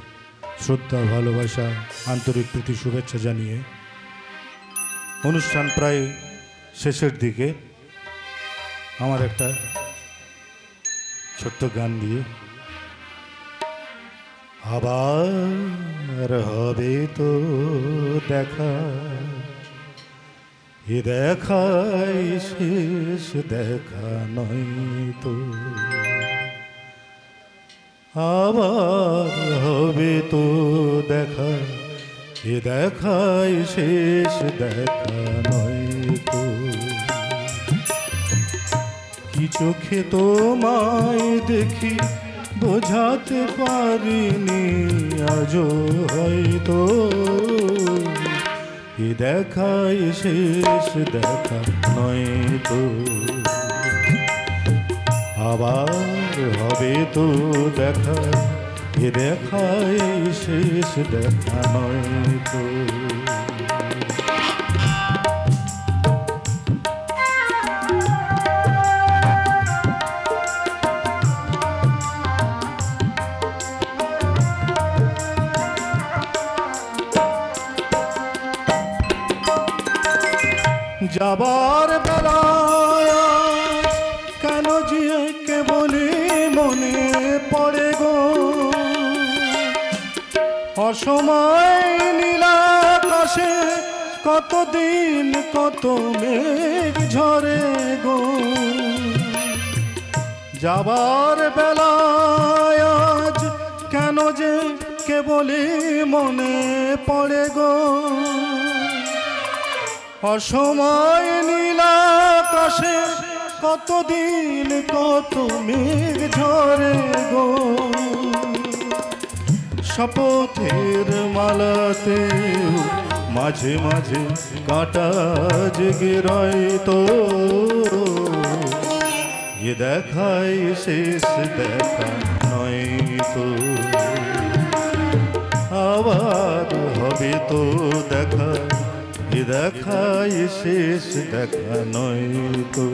শ্রদ্ধা, ভালোবাসা, আন্তরিক প্রীতি, শুভেচ্ছা জানিয়ে অনুষ্ঠান প্রায় শেষের দিকে আমার একটা ছোট্ট গান দিয়ে আবার হবে তো দেখা, এ দেখাই শেষ দেখা নয় তো, আবার হবে তো দেখা, এ দেখাই শেষ দেখা নয় তো। কি চোখে তোমায় দেখি বোঝাতে পারিনি আজও হয়তো, এ দেখাই শেষ দেখা নয় তো, আবার হবে তো দেখা, এ দেখাই শেষ দেখা নয় তো। যাবার বেলায় কেন যে কেবলই মনে পড়ে গো, অসময় নীলাকাশে কতদিন কত মেঘ ঝরে গো। যাবার বেলায় আজ কেন যে কেবলই মনে পড়ে গো, অসময় নীলাকাশে কতদিন কত মেঘ ঝরে গো। শপথের মালাতে মাঝে মাঝে কাঁটা জেগে রয় তো, এ দেখাই শেষ দেখা নয় তো, আবার হবে তো দেখা, এ দেখাই শেষ দেখা নয় তো।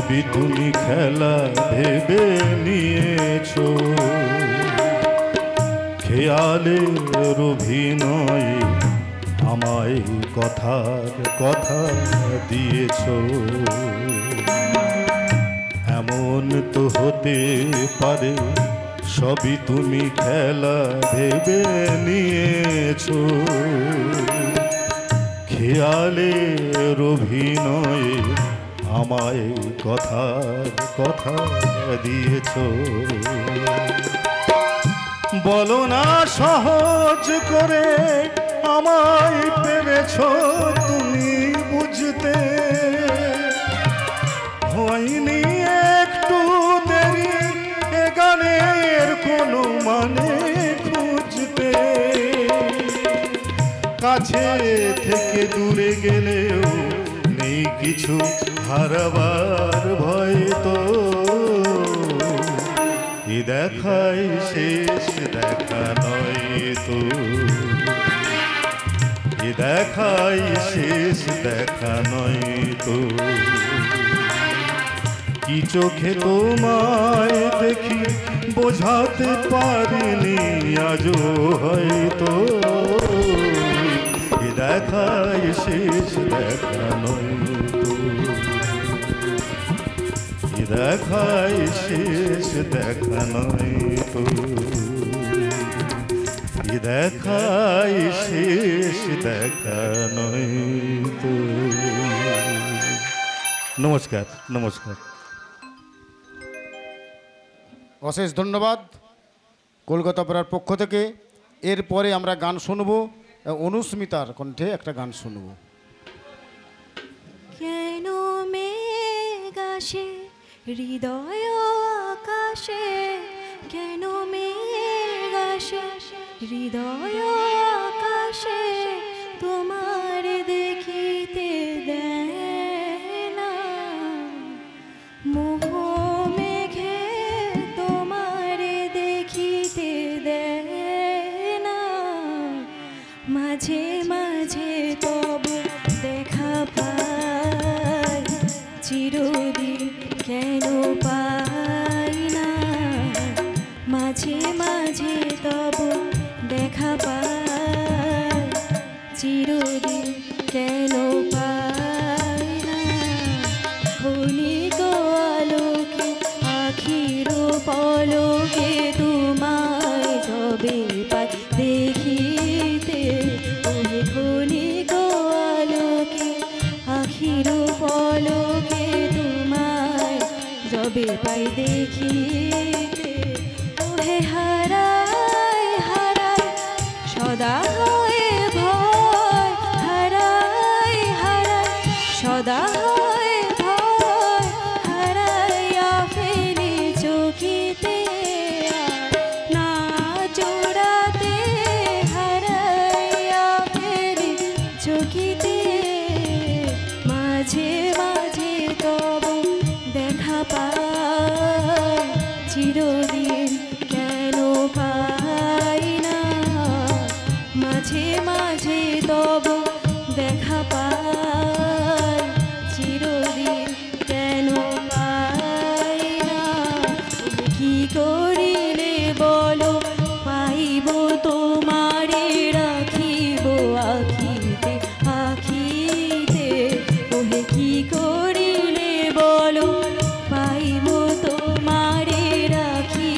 সবই তুমি খেলা ভেবে নিয়েছো। খেয়ালের অভিনয়ে আমায় কথার কথা দিয়েছো। এমন তো হতে পারে সবই তুমি খেলা ভেবে নিয়েছো। খেয়ালের অভিনয়ে আমায় কথার কথা দিয়েছো। বলো না সহজ করে আমায় পেরেছো তুমি বুঝতে। হয়নি একটু দেরি এ গানের কোনো মানে খুঁজতে। কাছে থেকে দূরে গেলেও নেই কিছু হারাবার ভয় তো। এ দেখাই শেষ দেখা নয় তো। এ দেখাই শেষ দেখা নয় তো। কি চোখে তোমায় দেখি বোঝাতে পারিনি আজও হয়তো। এ দেখাই শেষ দেখা নয় তো। এ দেখাই শেষ দেখা নয় তো। এ দেখাই শেষ দেখা নয় তো। নমস্কার, নমস্কার। অশেষ ধন্যবাদ কলকাতা অপেরার পক্ষ থেকে। এরপরে আমরা গান শুনব, অনুস্মিতার কণ্ঠে একটা গান শুনব। কেন মেঘ আসে হৃদয় আকাশে, কেন মেঘ আসে হৃদয় আকাশে, তোমার দেখিতে দেয় না মোহ মেঘে, তোমার দেখিতে দেয় না। মাঝে মাঝে তবু দেখা পাই, চিরদিন কেন পাই না। মাঝে মাঝে তবু দেখা পাই, চিরদিন কেন পাই না। ক্ষণিক আলোকে আখির পলকে তোমায় যবে পাই দেখিতে। ওহে ক্ষণিক আলোকে আখির পলকে তোমায় যবে পাই দেখিতে। ওহে হারাই হারাই সদা হয় ভয়, হারাই হারাই সদা হয় ভয়। হারাইয়া ফেলি চোখিতে না জোড়াতে, হারাইয়া ফেলি চোখিতে। মাঝে মাঝে তবু দেখা পাই, চিরদিন কেন পাই না। মাঝে মাঝে তবু দেখা পাই, চিরদিন কেন পাই না। কি করিলে বলো পাইব তোমারে, রাখিব আখিতে আখিতে। ওহে কি করিলে বলো পাইব তোমারে, রাখি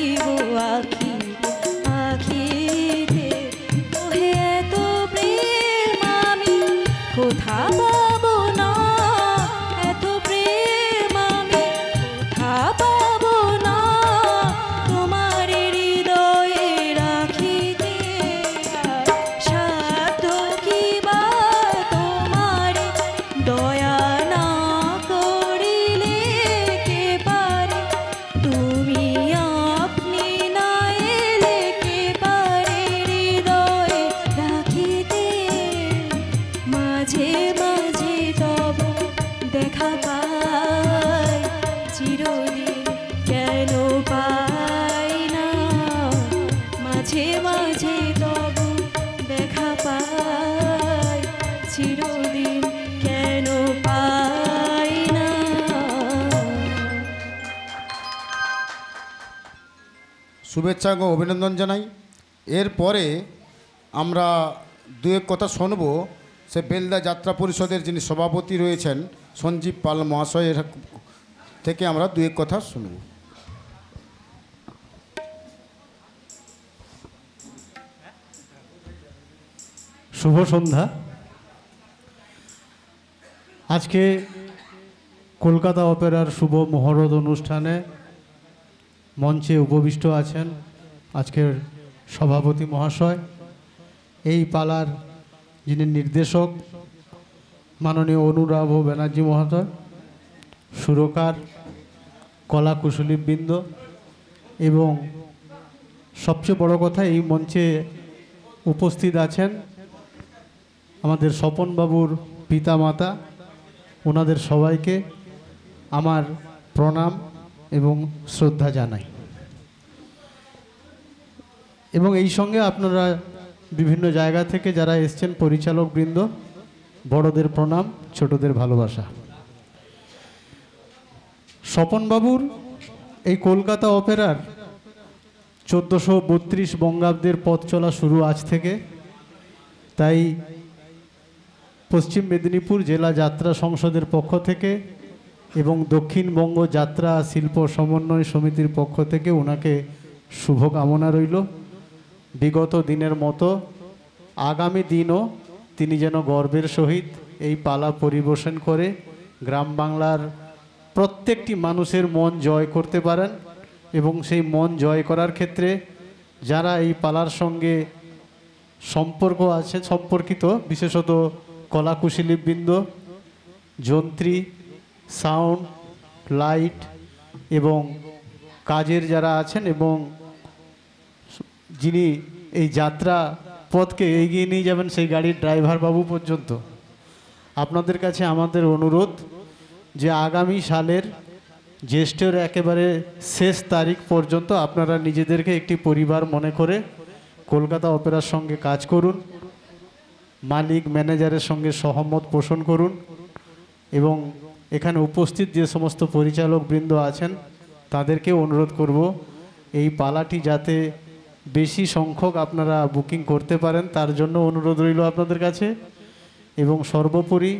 শুভেচ্ছা ও অভিনন্দন জানাই। এরপরে আমরা দু এক কথা শুনব সে বেলদা যাত্রা পরিষদের যিনি সভাপতি রয়েছেন সঞ্জীব পাল মহাশয়ের থেকে আমরা দু এক কথা শুনব। শুভ সন্ধ্যা। আজকে কলকাতা অপেরার শুভ মহরত অনুষ্ঠানে মঞ্চে উপবিষ্ট আছেন আজকের সভাপতি মহাশয়, এই পালার যিনি নির্দেশক মাননীয় অনুরাভ ব্যানার্জি মহাশয়, সুরকার, কলাকুশলীবৃন্দ এবং সবচেয়ে বড় কথা এই মঞ্চে উপস্থিত আছেন আমাদের স্বপনবাবুর পিতামাতা, ওনাদের সবাইকে আমার প্রণাম এবং শ্রদ্ধা জানাই। এবং এই সঙ্গে আপনারা বিভিন্ন জায়গা থেকে যারা এসছেন পরিচালকবৃন্দ, বড়দের প্রণাম, ছোটদের ভালোবাসা। স্বপনবাবুর এই কলকাতা অপেরার 1432 বঙ্গাব্দের পথ চলা শুরু আজ থেকে। তাই পশ্চিম মেদিনীপুর জেলা যাত্রা সংসদের পক্ষ থেকে এবং দক্ষিণবঙ্গ যাত্রা শিল্প সমন্বয় সমিতির পক্ষ থেকে ওনাকে শুভকামনা রইল। বিগত দিনের মতো আগামী দিনও তিনি যেন গর্বের সহিত এই পালা পরিবেশন করে গ্রাম বাংলার প্রত্যেকটি মানুষের মন জয় করতে পারেন এবং সেই মন জয় করার ক্ষেত্রে যারা এই পালার সঙ্গে সম্পর্কিত বিশেষত কলাকুশলীবৃন্দ, যন্ত্রী, সাউন্ড, লাইট এবং কাজের যারা আছেন এবং যিনি এই যাত্রা পথকে এগিয়ে নিয়ে যাবেন সেই গাড়ির ড্রাইভার বাবু পর্যন্ত, আপনাদের কাছে আমাদের অনুরোধ যে আগামী সালের জ্যৈষ্ঠের একেবারে শেষ তারিখ পর্যন্ত আপনারা নিজেদেরকে একটি পরিবার মনে করে কলকাতা অপেরার সঙ্গে কাজ করুন, মালিক ম্যানেজারের সঙ্গে সহমত পোষণ করুন এবং এখানে উপস্থিত যে সমস্ত পরিচালকবৃন্দ আছেন তাদেরকে অনুরোধ করব এই পালাটি যাতে বেশি সংখ্যক আপনারা বুকিং করতে পারেন তার জন্য অনুরোধ রইল আপনাদের কাছে। এবং সর্বোপরি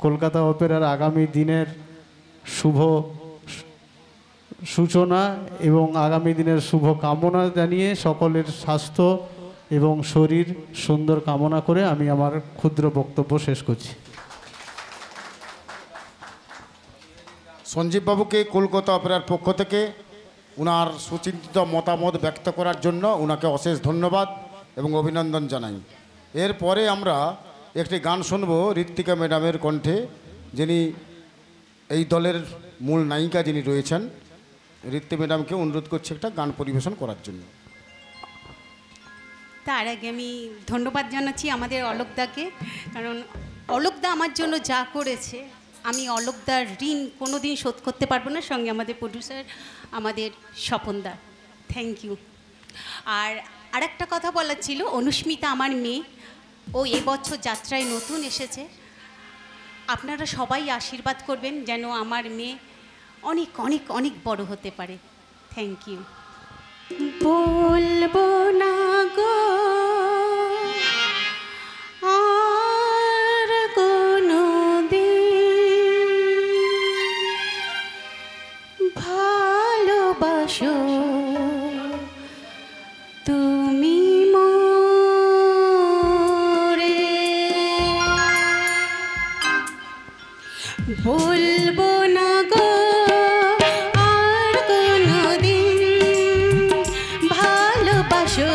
কলকাতা অপেরার আগামী দিনের শুভ সূচনা এবং আগামী দিনের শুভ কামনা জানিয়ে সকলের স্বাস্থ্য এবং শরীর সুন্দর কামনা করে আমি আমার ক্ষুদ্র বক্তব্য শেষ করছি। সঞ্জীব বাবুকে কলকাতা অপেরার পক্ষ থেকে ওনার সুচিন্তিত মতামত ব্যক্ত করার জন্য ওনাকে অশেষ ধন্যবাদ এবং অভিনন্দন জানাই। এরপরে আমরা একটি গান শুনব ঋত্বিকা ম্যাডামের কণ্ঠে, যিনি এই দলের মূল নায়িকা যিনি রয়েছেন। ঋত্বিকা ম্যাডামকে অনুরোধ করছি একটা গান পরিবেশন করার জন্য। তার আগে আমি ধন্যবাদ জানাচ্ছি আমাদের অলোকদাকে, কারণ অলোকদা আমার জন্য যা করেছে আমি অলোকদার ঋণ কোনো দিন শোধ করতে পারবো না। সঙ্গে আমাদের প্রডিউসার আমাদের স্বপনদা, থ্যাংক ইউ। আর আরেকটা কথা বলার ছিল, অনুস্মিতা আমার মেয়ে, ও এবছর যাত্রায় নতুন এসেছে। আপনারা সবাই আশীর্বাদ করবেন যেন আমার মেয়ে অনেক অনেক অনেক বড় হতে পারে। Thank you. বলবো না গো আর কোনো দিন, ভালোবাসো তুমি মোরে, বলবো না গো আর কোনো দিন, ভালোবাসো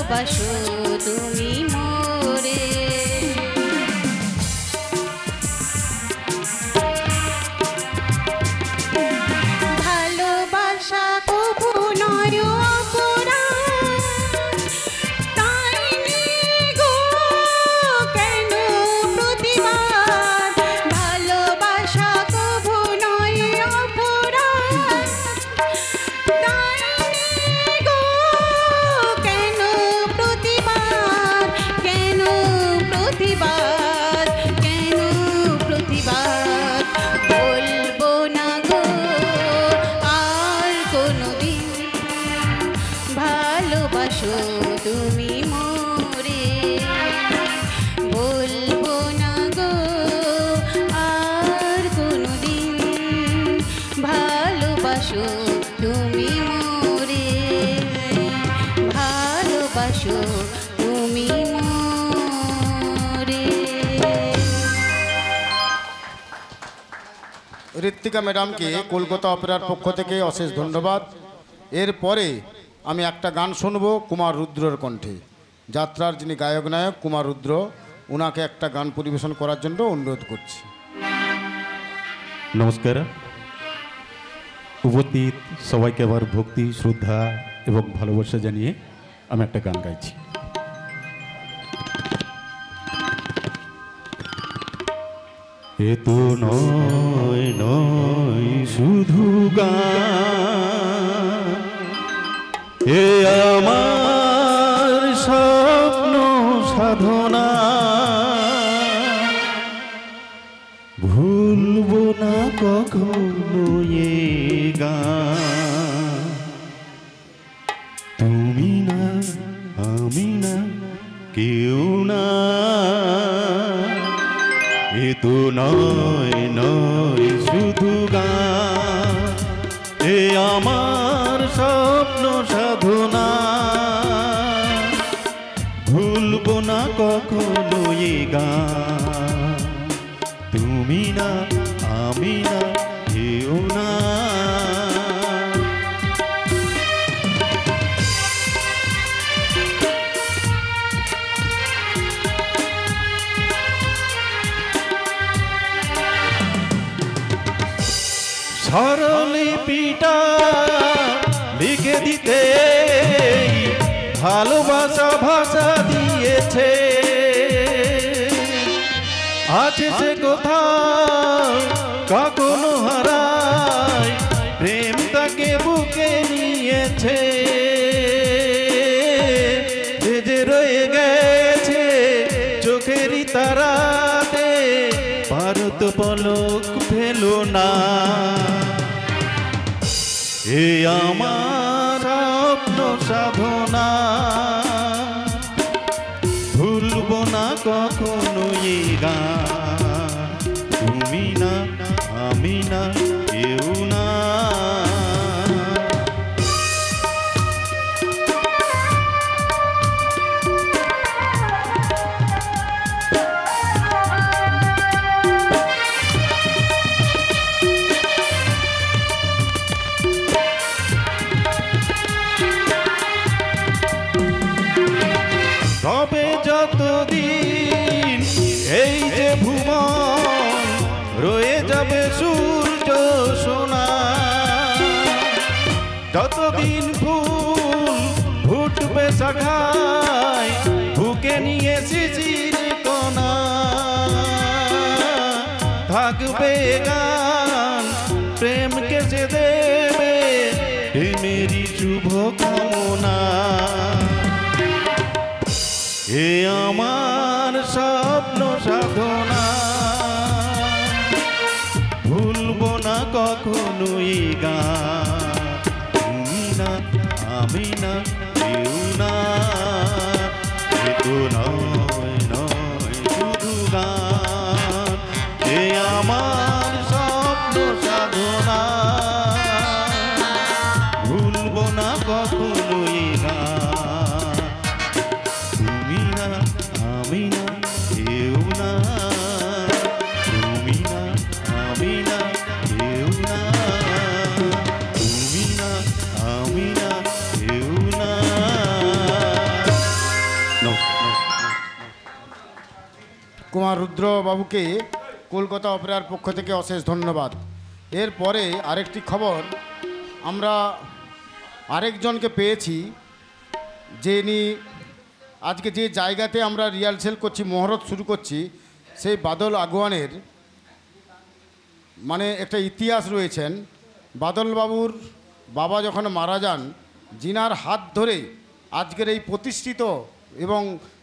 ভালোবাসো তুমি মোরে ভালোবাসা কবু নয় অপরাধ তাই নিয়ে গো কেন প্রতিবাদ ভালোবাসা কবু নয় অপরাধ তাই নিয়ে গো কেন প্রতিবাদ কেন প্রতিবাদ কেন প্রতিবাদ বলবো না গো আর কোনোদিন ভালোবাসো তুমি মোরে বলবো না গো আর কোনোদিন ভালোবাসো তুমি মোরে ভালোবাসো তুমি মোরে ঋত্বিকা ম্যাডামকে কলকাতা অপেরার পক্ষ থেকে অশেষ ধন্যবাদ। এরপরে আমি একটা গান শুনবো কুমার রুদ্রর কণ্ঠে। যাত্রার যিনি গায়ক নায়ক কুমার রুদ্র, ওনাকে একটা গান পরিবেশন করার জন্য অনুরোধ করছি। নমস্কার। উপস্থিত সবাইকে আবার ভক্তি শ্রদ্ধা এবং ভালোবাসা জানিয়ে আমি একটা গান গাইছি। এ তো নয় নয় শুধু গান, এ আমার স্বপ্ন সাধনা, ভুলবো না কখনো এ গান। তুমি না আমি না কেউ না, এ তো নয় নয় শুধু গান, এ আমার স্বপ্ন সাধনা, ভুলবো না কখনো এ গান। তুমি না আমি না কেউ না। স্বরলিপিটা লিখে দিতে ভালোবাসা ভাষা দিয়েছে, আছে সে কোথাও কখনো হারায়, প্রেম তাকে বুকে নিয়েছে, এ যে রয়ে গেছে চোখেরই তারাতে, ভারত পলক ফেলো না। এ আমার স্বপ্ন সাধনা, ভুলবো না কখনো এ গান। তুমি না আমি না কেউ না। তবে যতদিন এই যে ভুবন রয়ে যাবে সূর্য সোনা, যতদিন ফুল ফুটবে শাখায়, বুকে নিয়ে শিশির কণা, থাকবে গান প্রেমকে সে দেবে প্রেমেরই শুভ কামনা। এ আমার স্বপ্ন সাধনা, ভুলবো না কখনো এ গান। তুমি না আমি না কেউ না, এ তো নয় নয় শুধু গান, এ আমার স্বপ্ন সাধনা, ভুলবো না কখনো এ গান। তুমি না আমি না আমার রুদ্রবাবুকে কলকাতা অপেরার পক্ষ থেকে অশেষ ধন্যবাদ। এরপরে আরেকটি খবর, আমরা আরেকজনকে পেয়েছি, যিনি আজকে যে জায়গাতে আমরা রিহার্সেল করছি, মহরত শুরু করছি, সেই বাদল আগোয়ানের মানে একটা ইতিহাস রয়েছেন। বাদলবাবুর বাবা যখন মারা যান, জিনার হাত ধরে আজকের এই প্রতিষ্ঠিত এবং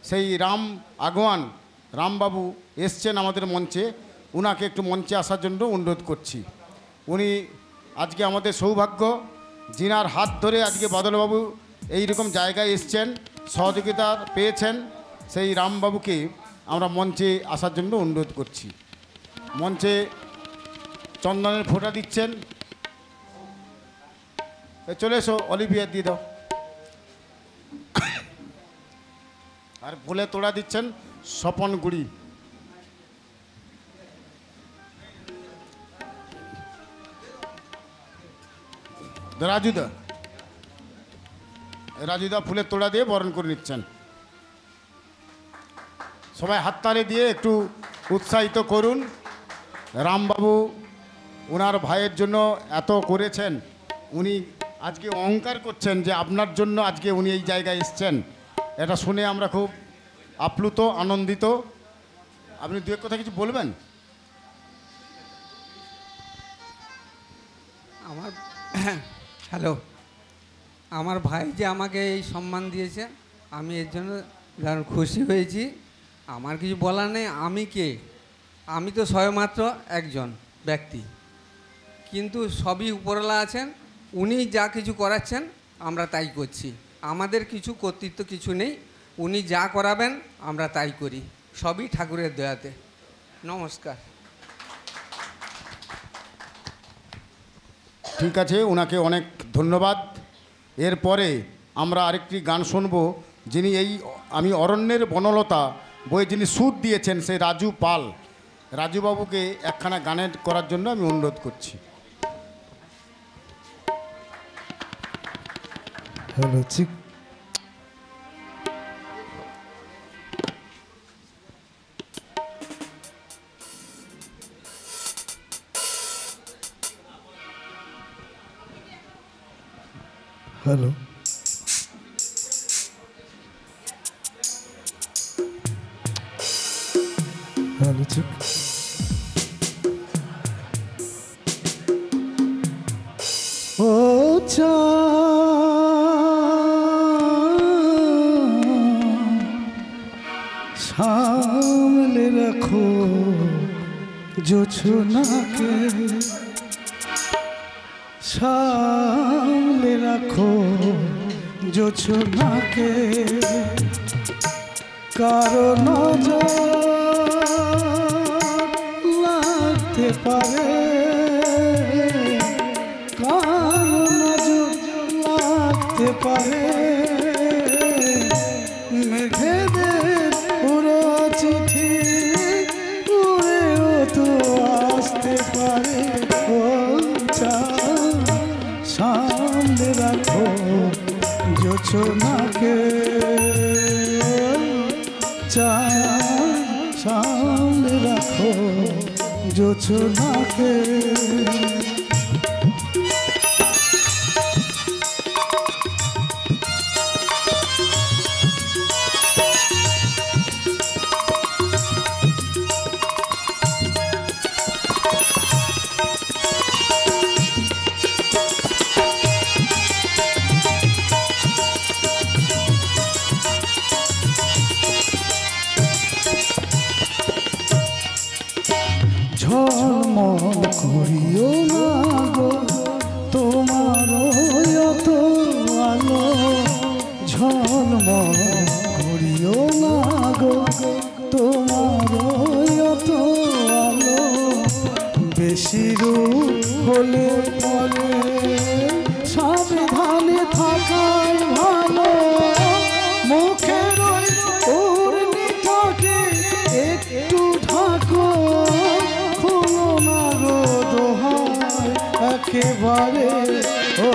সেই রাম আগোয়ান রামবাবু এসছেন আমাদের মঞ্চে। উনাকে একটু মঞ্চে আসার জন্য অনুরোধ করছি। উনি আজকে আমাদের সৌভাগ্য, জিনার হাত ধরে আজকে বাদলবাবু এই রকম জায়গায় এসছেন, সহযোগিতা পেয়েছেন। সেই রামবাবুকে আমরা মঞ্চে আসার জন্য অনুরোধ করছি। মঞ্চে চন্দনের ফোঁটা দিচ্ছেন, চলে এসো, অলিভিয়া দিয়ে দাও। আর ফুলে তোড়া দিচ্ছেন স্বপন গুড়ি। রাজুদা ফুলের তোড়া দিয়ে বরণ করে নিচ্ছেন। সবাই হাততালি দিয়ে একটু উৎসাহিত করুন। রামবাবু ওনার ভাইয়ের জন্য এত করেছেন, উনি আজকে অহংকার করছেন যে আপনার জন্য আজকে উনি এই জায়গায় এসছেন। এটা শুনে আমরা খুব আপ্লুত, আনন্দিত। আপনি দু এক কথা কিছু বলবেন? আমার হ্যালো, আমার ভাই যে আমাকে এই সম্মান দিয়েছে, আমি এর জন্য দারুণ খুশি হয়েছি। আমার কিছু বলার নেই। আমি কে? আমি তো সবেমাত্র একজন ব্যক্তি, কিন্তু সবই উপরওয়ালা আছেন। উনি যা কিছু করাচ্ছেন আমরা তাই করছি। আমাদের কিছু কর্তৃত্ব কিছু নেই। উনি যা করাবেন আমরা তাই করি, সবই ঠাকুরের দয়াতে। নমস্কার। ঠিক আছে, ওনাকে অনেক ধন্যবাদ। এরপরে আমরা আরেকটি গান শুনব, যিনি এই আমি অরণ্যের বনলতা বইয়ে যিনি সুর দিয়েছেন, সেই রাজু পাল। রাজুবাবুকে একখানা গানের করার জন্য আমি অনুরোধ করছি। হ্যালো চিক হ্যালো হ্যালো চিক ও চা সামলে রাখো জোছনাকে, সামলে রাখো জোছনাকে, কারো নজর লাগতে পারে, কারো নজর লাগতে পারে। মেঘেদের পুরো চিঠি উড়েও তো আসতে পারে। ও সামনে রাখো জোছনাকে, সামনে রাখো জোছনাকে। ঝলমল করিও না গো তোমার এত আলো, ঝলমল করিও না গো তোমার এত আলো। বেশি রূপ হলে পরে সাবধানে থাকাই ভালো, মুখের উর্মিটাকে একটু ঢাকো, খুলো না গো দোহাই একেবারে। ও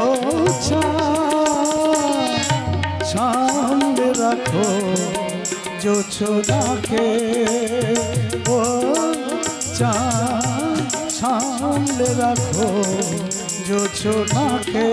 সামনে রাখো জোছনাকে, ও চাঁদ সামলে রাখো জোছনাকে।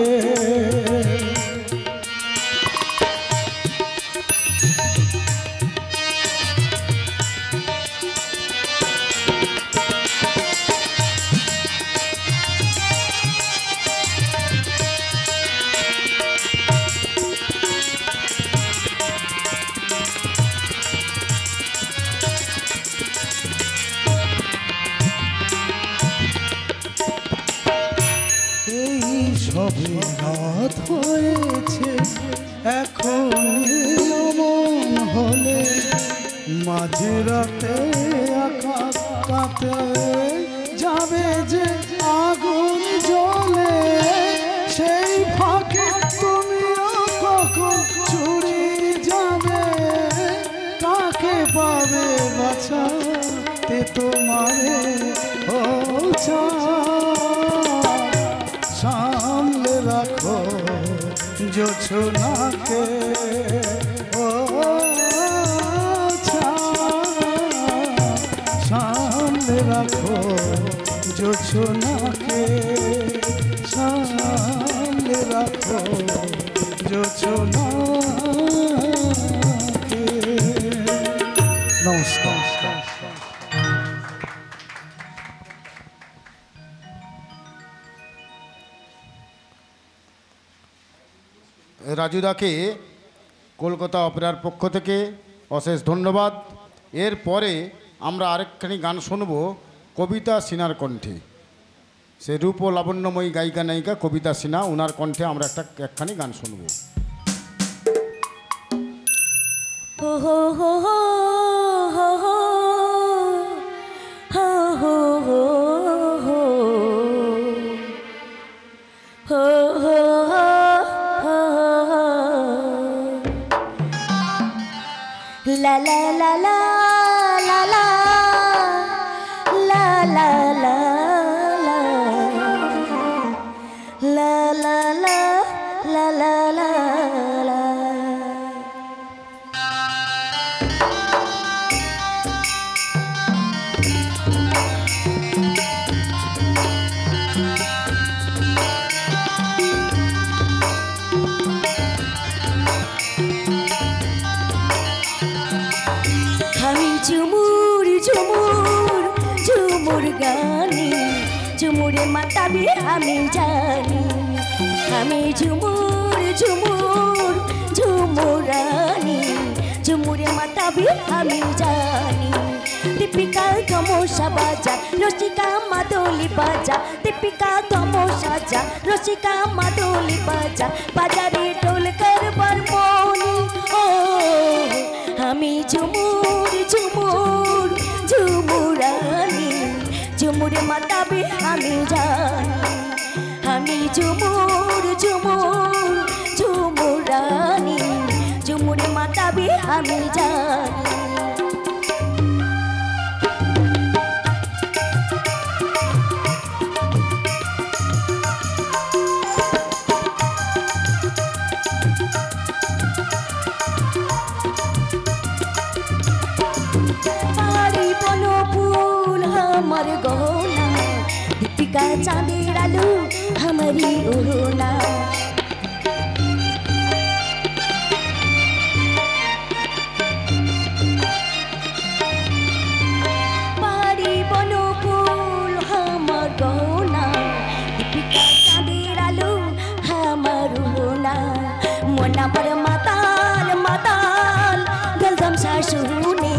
সবে রাত হয়েছে এখন মন হলে মাঝে রাতে আকাশ কাটে যাবে যে আগুন জ্বলে সেই ফাঁকে তুমিও কখন চুরি যাবে কাকে পাবে বাঁচাতে তোমারে ও সামলে রাখো জোছনাকে। ও সামলে রাখো জোছনাকে, সামলে রাখো জোছনাকে। নমস্কার। রাজুদাকে কলকাতা অপেরার পক্ষ থেকে অশেষ ধন্যবাদ। এরপরে আমরা আরেকখানি গান শুনব কবিতা সিনহার কণ্ঠে। সে রূপ ও লাবণ্যময়ী গায়িকা নায়িকা কবিতা সিনহা, ওনার কণ্ঠে আমরা একখানি গান শুনব। হো হো হো হো হো হো হো হো হো হো la la la la la la la la la la la la la la la ঝুমুর ঝুমুর ঝুমুর গানি ঝুমুরে মাতাবি আমি জানি আমি ঝুমুর ঝুমুর ঝুমুরানি ঝুমুরে মাতাবি আমি জানি দীপিকা তমসা বাজা রসিকা মাদলি বাজা দীপিকা তমসা যা রসিকা মাদলি বাজা বাজারে ঢোল করবার মনি ও আমি ঝুমুর ঝুমুর ঝুমুরানি ঝুমুরে মাতাবে আমি জানি আমি ঝুমুর ঝুমুর ঝুমুরানি ঝুমুরে মাতাবে আমি জানি আমার গহনা দীপিকা চাঁদের আলো हमारी ओढ़ना पारी बनो फूल हमार गहना दीपिका चाँदेर आलो हमार ओढ़ना मना पर माताल माताल गलदम सा सुने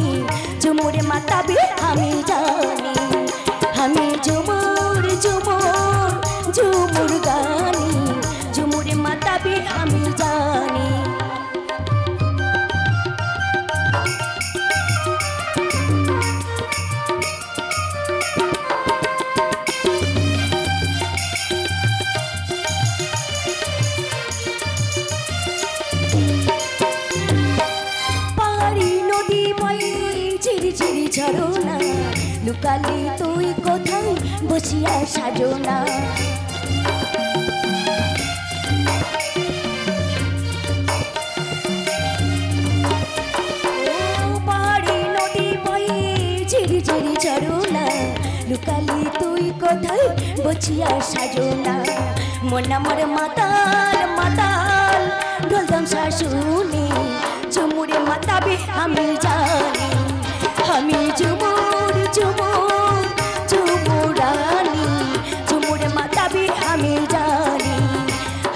झुमुरे माता भी हमें जाने हमें झुमुर झुमुर झुमुर गानी झुमुरे माता भी हमें जाने पहाड़ी नदी बई चिरी चिरी झरना लुकाली तुई कोथाय बसिया साजना पहाड़ी नदी बई चिरी चिरी झरना কোথায় বছিয়া সাজনা মন আমার মাতাল মাতাল ঢোল তামসা শুনি ঝুমুরে মাতাবে আমি জানি আমি ঝুমুর ঝুমুর ঝুমুরানি ঝুমুরে মাতাবে আমি জানি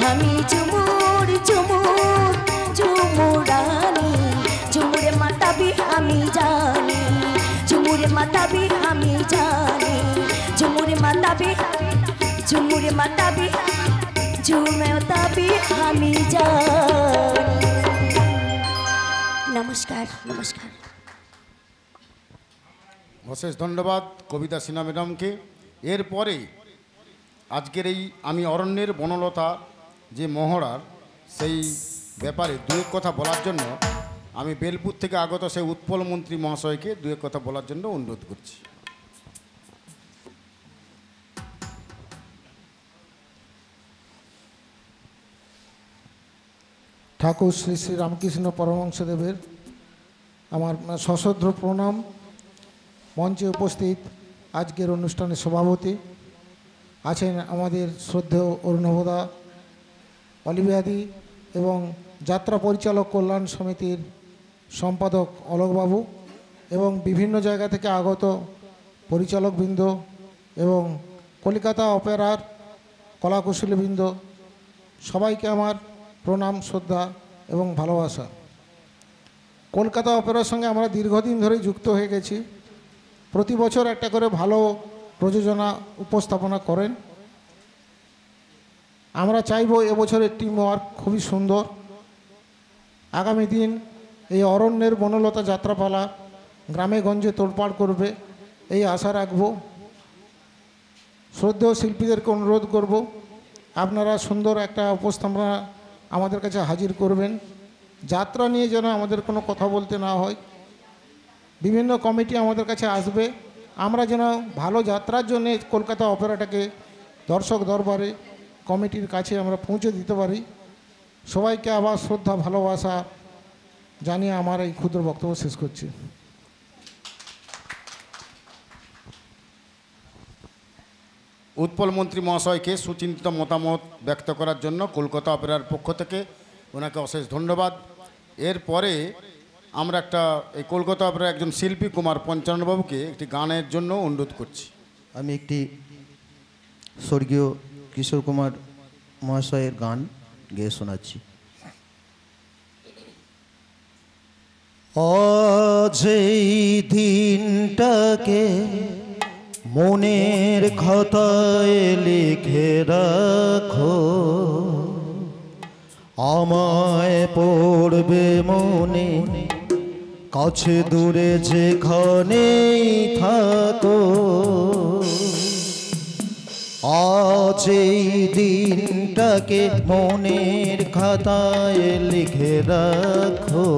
আমি ঝুমুর ঝুমুর ঝুমুরানি ঝুমুরে মাতাবে আমি জানি ঝুমুরে মাতাবে আমি জানি ঝুমুরে মাতাবে ঝুমুরে মাতাবে ঝুমে আমি জানি। নমস্কার নমস্কার। অশেষ ধন্যবাদ কবিতা সিনহা ম্যাডামকে। এরপরে আজকের এই আমি অরণ্যের বনলতা যে মহড়ার সেই ব্যাপারে দু এক কথা বলার জন্য আমি বেলপুর থেকে আগত সেই উৎপল মন্ত্রী মহাশয়কে দু এক কথা বলার জন্য অনুরোধ করছি। ঠাকুর শ্রী শ্রী রামকৃষ্ণ পরমহংসদেবের আমার সশ্রদ্ধ প্রণাম। মঞ্চে উপস্থিত আজকের অনুষ্ঠানের সভাপতি আছেন আমাদের শ্রদ্ধেয় অরুণবদা অলিভিয়াদি এবং যাত্রা পরিচালক কল্যাণ সমিতির সম্পাদক অলোকবাবু এবং বিভিন্ন জায়গা থেকে আগত পরিচালকবৃন্দ এবং কলকাতা অপেরার কলাকুশলীবৃন্দ, সবাইকে আমার প্রণাম শ্রদ্ধা এবং ভালোবাসা। কলকাতা অপেরার সঙ্গে আমরা দীর্ঘদিন ধরেই যুক্ত হয়ে গেছি। প্রতি বছর একটা করে ভালো প্রযোজনা উপস্থাপনা করেন। আমরা চাইব এবছরের টিম ওয়ার্ক খুবই সুন্দর। আগামী দিন এই অরণ্যের বনলতা যাত্রাপালা গ্রামে গঞ্জে তোড়পাড় করবে এই আশা রাখব। শ্রদ্ধেয় শিল্পীদেরকে অনুরোধ করব আপনারা সুন্দর একটা উপস্থাপনা আমাদের কাছে হাজির করবেন। যাত্রা নিয়ে যেন আমাদের কোনো কথা বলতে না হয়। বিভিন্ন কমিটি আমাদের কাছে আসবে, আমরা যেন ভালো যাত্রার জন্য কলকাতা অপেরাটাকে দর্শক দরবারে কমিটির কাছে আমরা পৌঁছে দিতে পারি। সবাইকে আবার শ্রদ্ধা ভালোবাসা জানিয়ে আমার এই ক্ষুদ্র বক্তব্য শেষ করছি। উৎপল মন্ত্রী মহাশয়কে সুচিন্তিত মতামত ব্যক্ত করার জন্য কলকাতা অপেরার পক্ষ থেকে ওনাকে অশেষ ধন্যবাদ। এরপরে আমরা এই কলকাতা অপেরার একজন শিল্পী কুমার পঞ্চাননবাবুকে একটি গানের জন্য অনুরোধ করছি। আমি একটি স্বর্গীয় কিশোর কুমার মহাশয়ের গান গেয়ে শোনাচ্ছি। আজ এই দিনটাকে মনের খাতায় লিখে রাখো, আমায় পড়বে মনে কাছে দূরে যেখানেই থাকো। আজ এই দিনটাকে মনের খাতায় লিখে রাখো,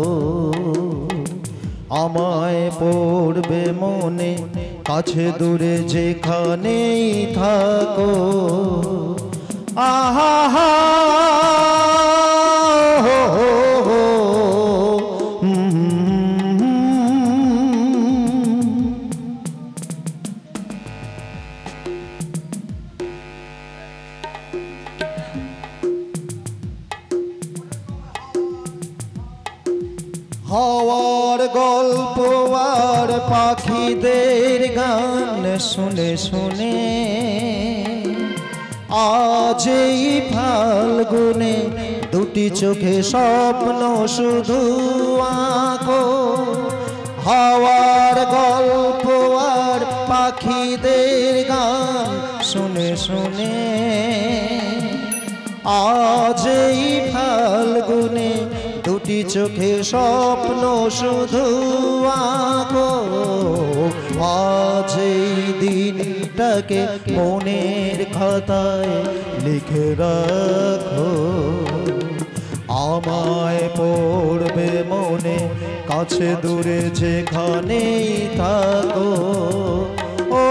আমায় পড়বে মনে কাছে দূরে যেখানেই থাকো। আহা হা হাওয়ার গল্প আর পাখিদের গান শুনে শুনে আজ এই ফাল্গুনে দুটি চোখে স্বপ্ন শুধু আঁকো। হাওয়ার গল্প আর পাখিদের গান শুনে শুনে আজ এই ফাল্গুনে দুটি চোখে স্বপ্ন শুধু আঁকো। আজ এই দিনটাকে মনের খাতায় লিখে রাখো, আমায় পড়বে মনে কাছে দূরে যেখানেই থাকো। ও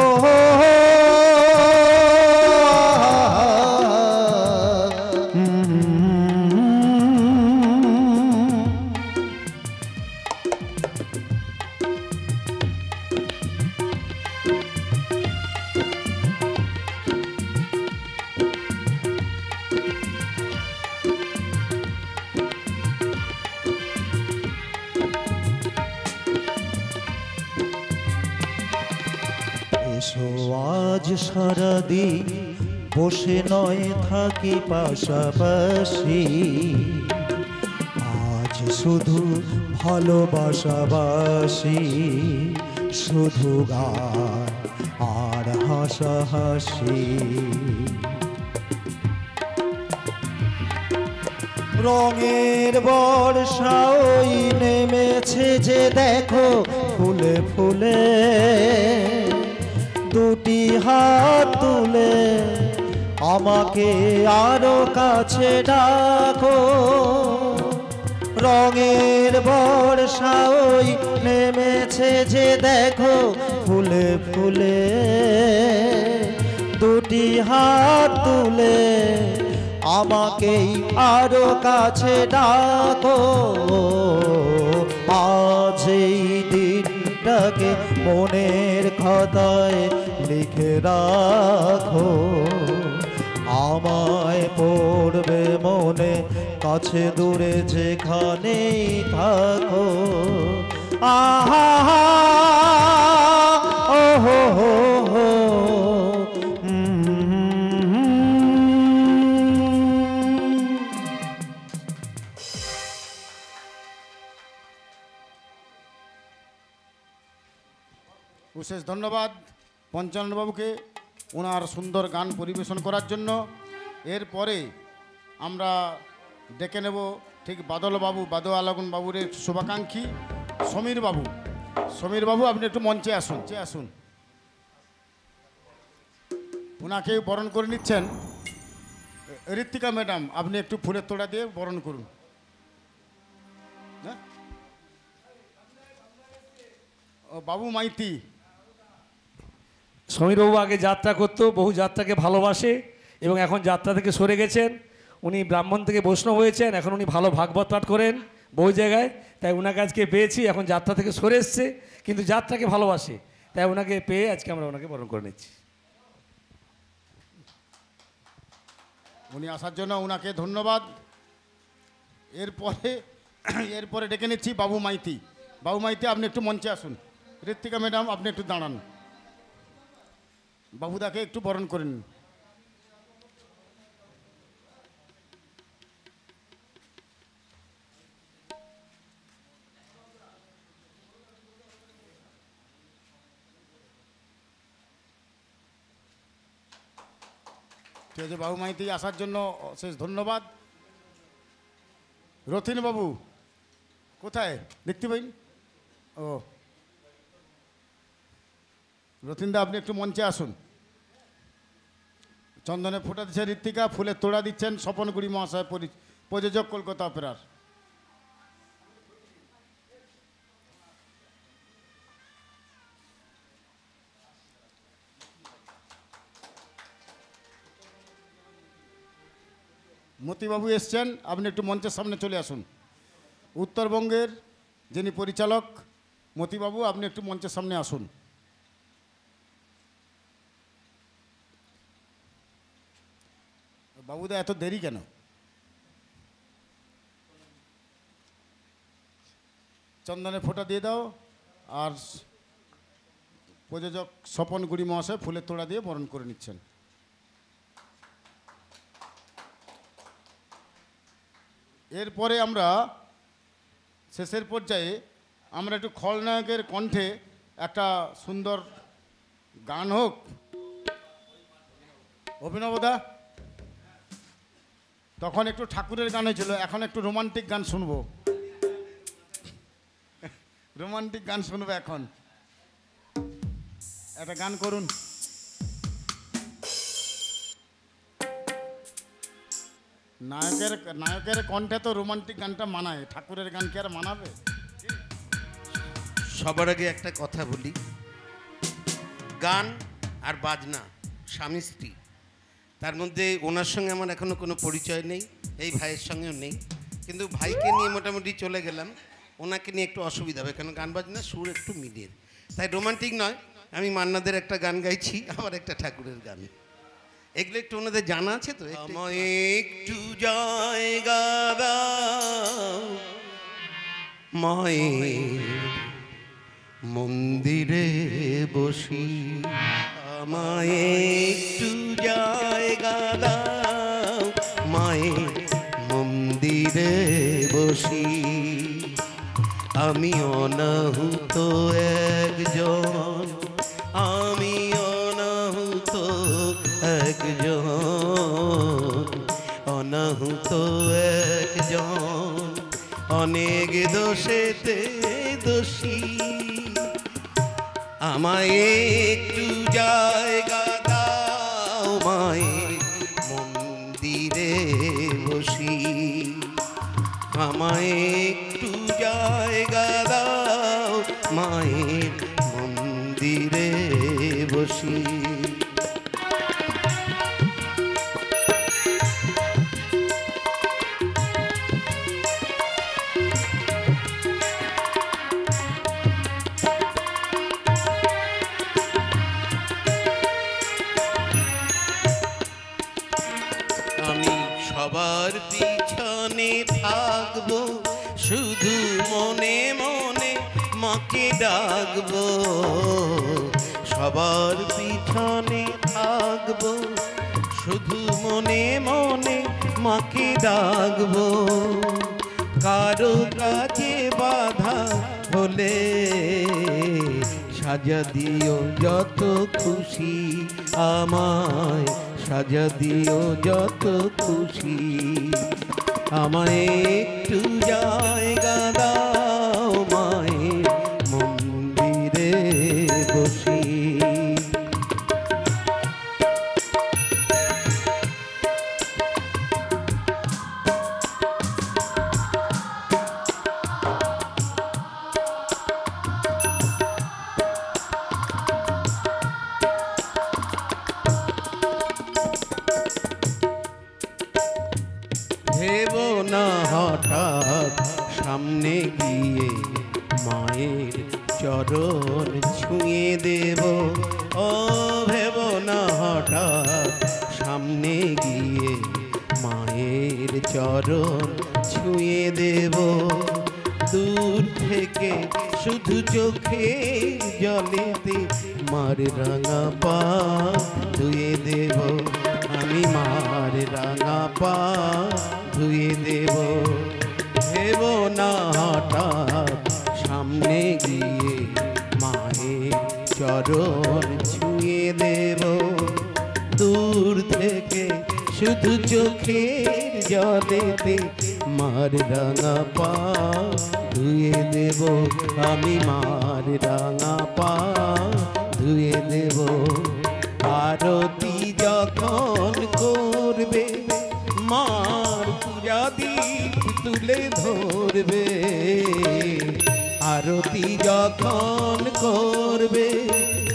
আজ সারাদিন বসে নয় থাকি পাশাপাশি, আজ শুধু ভালোবাসাবাসি, শুধু গান আর হাসাহাসি। রঙের বর্ষা ওই নেমেছে যে দেখো ফুলে ফুলে, দুটি হাত তুলে আমাকে আরো কাছে ডাকো। রঙের বর্ষা ওই নেমেছে যে দেখো ফুলে ফুলে, দুটি হাত তুলে আমাকেই আরো কাছে ডাকো। আজ এই দিনটাকে মনের খাতায় লিখে রাখো, আমায় পড়বে মনে কাছে দূরে যেখানেই থাকো। আহা ও হো হো হো। বিশেষ ধন্যবাদ পঞ্চাননবাবুকে ওনার সুন্দর গান পরিবেশন করার জন্য। এরপরে আমরা ডেকে নেব ঠিক বাদলবাবু, বাদল বাবুর শুভাকাঙ্ক্ষী সমীর বাবু। সমীর বাবু আপনি একটু মঞ্চে আসুন, আসুন। ওনাকে বরণ করে নিচ্ছেন ঋত্বিকা ম্যাডাম, আপনি একটু ফুলের তোড়া দিয়ে বরণ করুন। বাবু মাইতি। সমীরবাবু আগে যাত্রা করতো, বহু যাত্রাকে ভালোবাসে এবং এখন যাত্রা থেকে সরে গেছেন। উনি ব্রাহ্মণ থেকে বৈষ্ণব হয়েছেন, এখন উনি ভালো ভাগবত পাঠ করেন বহু জায়গায়, তাই ওনাকে আজকে পেয়েছি। এখন যাত্রা থেকে সরে এসছে কিন্তু যাত্রাকে ভালোবাসে, তাই ওনাকে পেয়ে আজকে আমরা ওনাকে বরণ করে নিচ্ছি। উনি আসার জন্য ওনাকে ধন্যবাদ। এরপরে ডেকে নিচ্ছি বাবু মাইতি। বাবু মাইতি আপনি একটু মঞ্চে আসুন। ঋত্বিকা ম্যাডাম আপনি একটু দাঁড়ান, বাবুদাকে একটু বরণ করেন। ঠিক আছে, বাবু মাইতি আসার জন্য শেষ ধন্যবাদ। রথিন বাবু কোথায় দেখতে পাইনি? ও রথিনদা আপনি একটু মঞ্চে আসুন। চন্দনে ফোঁটা দিচ্ছে ঋত্বিকা, ফুলের তোড়া দিচ্ছেন স্বপনগুড়ি মহাশয়, প্রযোজক কলকাতা অপেরার। মতিবাবু এসছেন, আপনি একটু মঞ্চের সামনে চলে আসুন। উত্তরবঙ্গের যিনি পরিচালক মতিবাবু, আপনি একটু মঞ্চের সামনে আসুন। বাবুদা এত দেরি কেন? চন্দনে ফোঁটা দিয়ে দাও, আর প্রযোজক স্বপনগুড়ি মহাশয় ফুলের তোড়া দিয়ে বরণ করে নিচ্ছেন। এরপরে আমরা শেষের পর্যায়ে আমরা একটু খলনায়কের কণ্ঠে একটা সুন্দর গান হোক। অভিনবদা, তখন একটু ঠাকুরের গান হয়েছিল, এখন একটু রোমান্টিক গান শুনবো। রোমান্টিক গান শুনবো এখন। একটা গান করুন। নায়কের কণ্ঠে তো রোমান্টিক গানটা মানায়, ঠাকুরের গান কি আর মানাবে? সবার আগে একটা কথা বলি, গান আর বাজনা স্বামী স্ত্রী, তার মধ্যে ওনার সঙ্গে আমার এখনো কোনো পরিচয় নেই, এই ভাইয়ের সঙ্গেও নেই, কিন্তু ভাইকে নিয়ে মোটামুটি চলে গেলাম। ওনাকে নিয়ে একটু অসুবিধা হবে, কারণ গান বাজনা সুর একটু মিলিয়ে, তাই রোমান্টিক নয়। আমি মান্নাদের একটা গান গাইছি, আমার একটা ঠাকুরের গান, এগুলো একটু ওনাদের জানা আছে তো। একটু জায়গা দাও মায়ের মন্দিরে বসি, আমায় একটু জায়গা দাও মায়ের মন্দিরে বসি আমি অনাহুত একজন আমি অনাহুত একজন অনাহুত একজন অনেক দোষেতে দোষী আমায় একটু জায়গা দাও মায়ের মন্দিরে বসি আমায় একটু জায়গা দাও মায়ের মন্দিরে বসি সবার পিছনে থাকবো শুধু মনে মনে মাকে ডাকবো সবার পিছনে থাকবো শুধু মনে মনে মাকে ডাকবো কারো কাছে বাধা হলে সাজা দিও যত খুশি আমায় সাজা দিও যত খুশি আমায় একটু জায়গা দাও মায়ের মন্দিরে বসি ভেবো না হঠাৎ সামনে গিয়ে মায়ের চরণ ছুঁয়ে দেব ও ভেবো না হঠাৎ সামনে গিয়ে মায়ের চরণ ছুঁয়ে দেব দূর থেকে শুধু চোখে জলেতে মার রাঙা পা ধুয়ে দেব আমি মার রাঙা পা ধুয়ে দেব ভেব না হঠাৎ সামনে গিয়ে মায়ের চরণ ছুঁয়ে দেব দূর থেকে শুধু চোখের জলেতে মার রাঙা পা ধুয়ে দেব আমি মার রাঙা পা ধুয়ে দেব আরতি যখন করবে মার পূজা দীপ তুলে ধরবে আরতি যখন করবে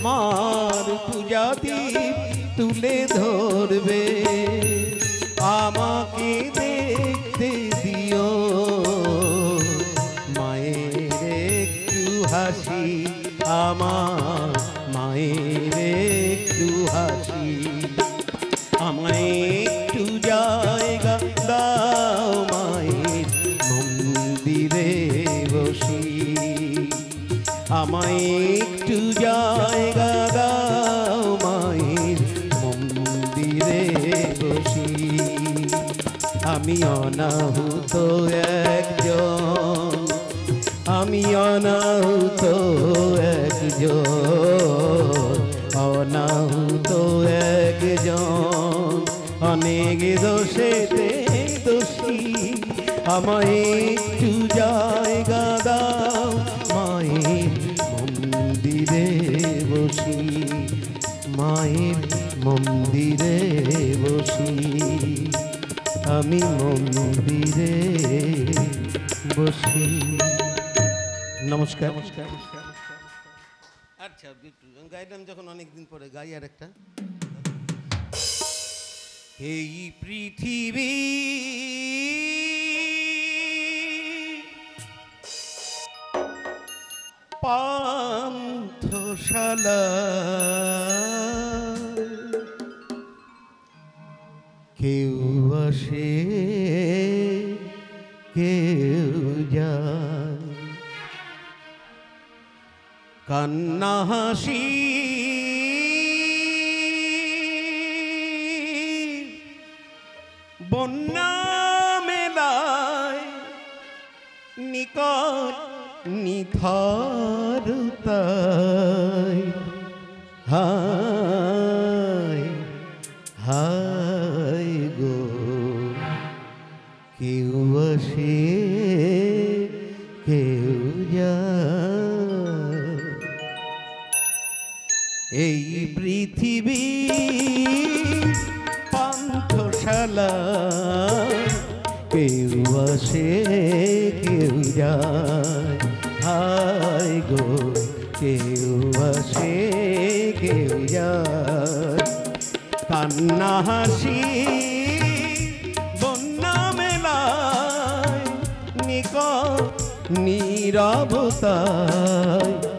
মার পূজা দীপ তুলে ধরবে আমাকে দেখতে দিও মায়ের একটু হাসি আমার মায়ের একটু হাসি আমায় একটু জায়গা দাও মায়ের মন্দিরে বসি আমায় একটু জায়গা দাও মায়ের মন্দিরে বসি আমি অনাহুত একজন আমি অনাহুত একজন অনাহুত একজন অনেক দোষেতে দোষী আমায় একটু জায়গা দাও মায়ের মন্দিরে বসি মায়ের মন্দিরে বসি আমি মন্দিরে বসি নমস্কার আচ্ছা গাইলাম যখন অনেকদিন পরে গাই আর একটা এই পৃথিবী পান্থশালা কেউ আসে কেউ যায় কান্না হাসি বন্যা মেলায় নিকট নিথরতায় হায় হায় গো কেউ আসে কেউ যায় এই পৃথিবী পান্থশালা কেউ আসে কেউ যায় হায় গো কেউ আসে কেউ যায় কান্না হাসি বন্যা মেলায় নীরবতায়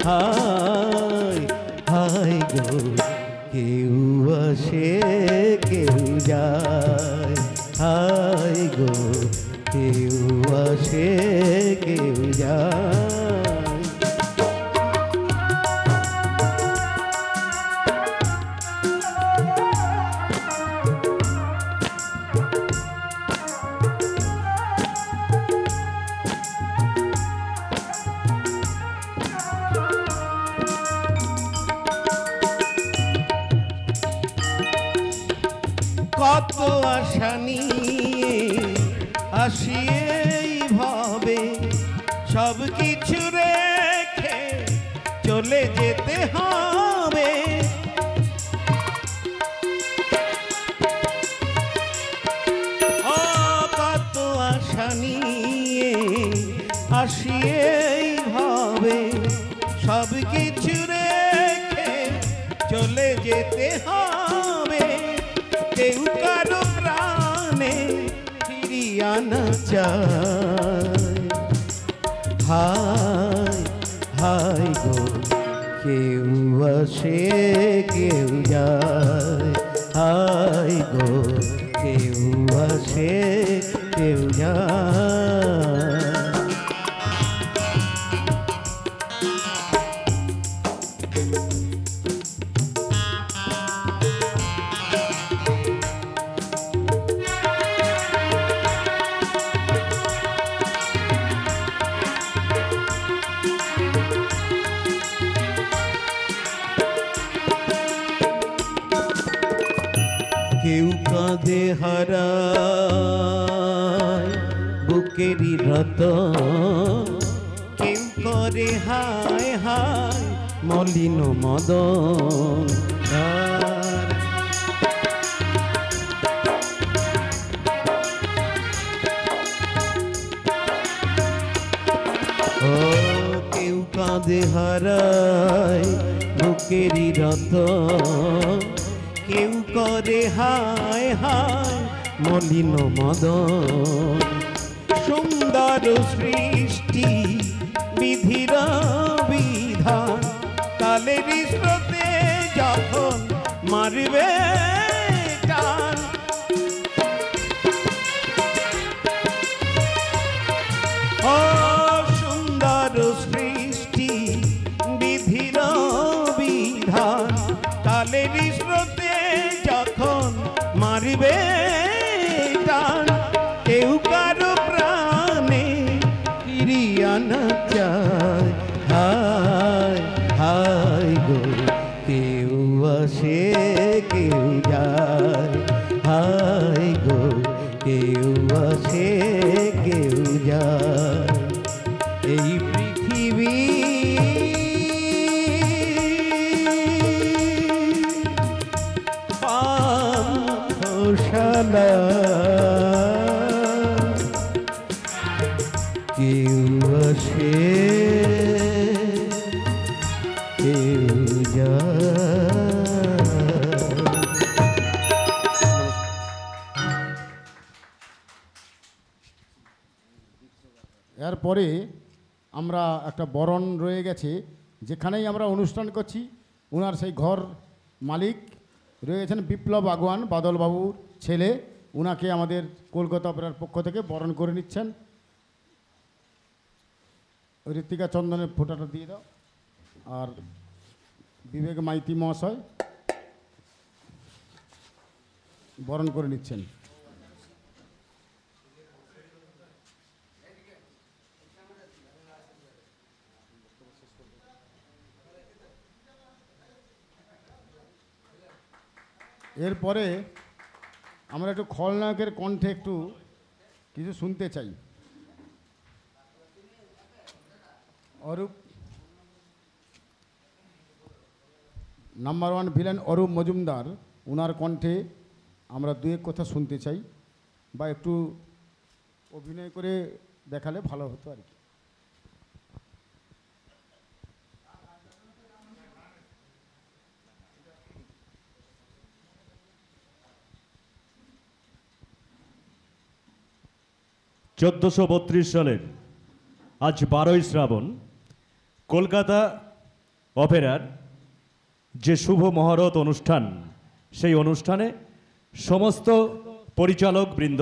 হায় হায় গো কেউ আসে কেউ যায় হায় গো কেউ আসে কেউ যায় কত আশা নিয়ে আসি এইভাবে সব কিছু রেখে চলে যেতে হবে ও কত আশা নিয়ে আসি এইভাবে সব কিছু রেখে চলে যেতে হবে কেউ কারো প্রাণে ফিরিয়ে আনা চায় হায় হায় গো কেউ আসে কেউ যায় হায় গো কেউ আসে কেউ যায় কেউ কাঁদে হারায় বুকেরই রতন কেউ করে হায় হায় মলিন মদন ও কেউ কাঁদে হারায় বুকেরই রতন কেউ করে হায় হায় মলিন মদন সুন্দর সৃষ্টি বিধির বিধান কালের স্রোতে যখন মারবে টান ও সুন্দর সৃষ্টি বিধির বিধান কালের স্রোতে যখন মারবে টান কেউ কারো প্রাণে ফিরিয়ে আনা চায় হায় হায় গো কেউ আসে কেউ যায় হায় গো কেউ আসে কেউ যায় এই পৃথিবী পান্থশালা কেউ আসে কেউ যায় এরপরে আমরা একটা বরণ রয়ে গেছে যেখানেই আমরা অনুষ্ঠান করছি ওনার সেই ঘর মালিক রয়েছেন বিপ্লব আগোয়ান বাদলবাবুর ছেলে ওনাকে আমাদের কলকাতা অপেরার পক্ষ থেকে বরণ করে নিচ্ছেন ঋত্বিকা চন্দনের ফোঁটাটা দিয়ে দাও আর বিবেক মাইতি মহাশয় বরণ করে নিচ্ছেন এরপরে আমরা একটু খলনায়কের কণ্ঠে একটু কিছু শুনতে চাই। অরূপ নাম্বার 1 ভিলেন অরূপ মজুমদার, ওনার কণ্ঠে আমরা দু এক কথা শুনতে চাই, বা একটু অভিনয় করে দেখালে ভালো হতো আর কি। সালের আজ 12ই শ্রাবণ কলকাতা অপেরার যে শুভ মহরত অনুষ্ঠান, সেই অনুষ্ঠানে সমস্ত পরিচালক বৃন্দ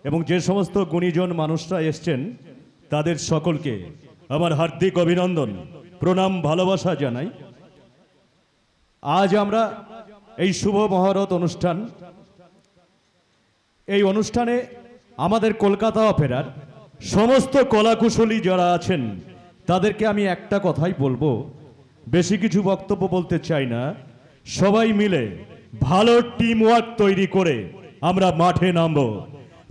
এবং যে সমস্ত গুণীজন মানুষরা এসছেন তাদের সকলকে আমার হার্দিক অভিনন্দন, প্রণাম, ভালোবাসা জানাই। আজ আমরা এই শুভ মহরত অনুষ্ঠান, এই অনুষ্ঠানে আমাদের কলকাতা অপেরার সমস্ত কলাকুশলী যারা আছেন তাদেরকে আমি একটা কথাই বলবো, বেশি কিছু বক্তব্য বলতে চাই না, সবাই মিলে ভালো টিম ওয়ার্ক তৈরি করে আমরা মাঠে নামবো,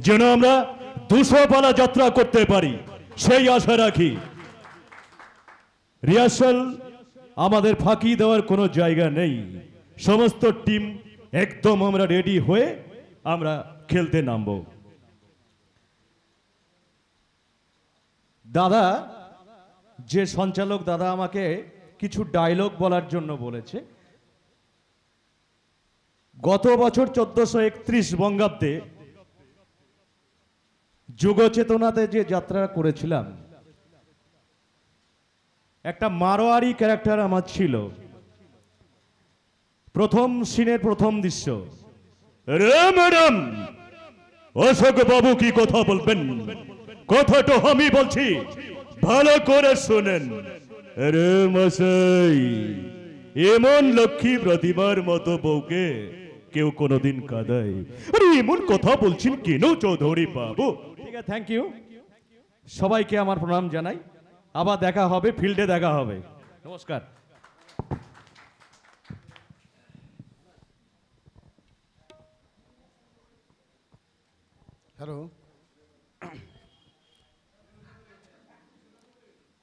যেন আমরা 200 পালা যাত্রা করতে পারি সেই আশা রাখি। রিহার্সাল আমাদের ফাঁকি দেওয়ার কোনো জায়গা নেই, সমস্ত টিম একদম আমরা রেডি হয়ে আমরা খেলতে নামবো। দাদা, যে সঞ্চালক দাদা আমাকে কিছু ডায়লগ বলার জন্য বলেছে, গত বছর 1431 বঙ্গাব্দে যুগচেতনাতে যে যাত্রা করেছিলাম, একটা মারোয়ারি ক্যারেক্টার আমার ছিল। প্রথম সিনের প্রথম দৃশ্য, রে ম্যাডাম অশোক বাবু কি কথা বলবেন, কথাটা আমি বলছি, ভালো করে শোনেন। রে মশাই, এমন লক্ষ্মী প্রতিমার মতো বউকে কেউ কোনোদিন কাঁদায়? আরে এমন কথা বলছেন কেন চৌধুরী বাবু? ঠিক আছে, থ্যাংক ইউ, সবাইকে আমার প্রণাম জানাই। আবার দেখা হবে, ফিল্ডে দেখা হবে। নমস্কার। হ্যালো।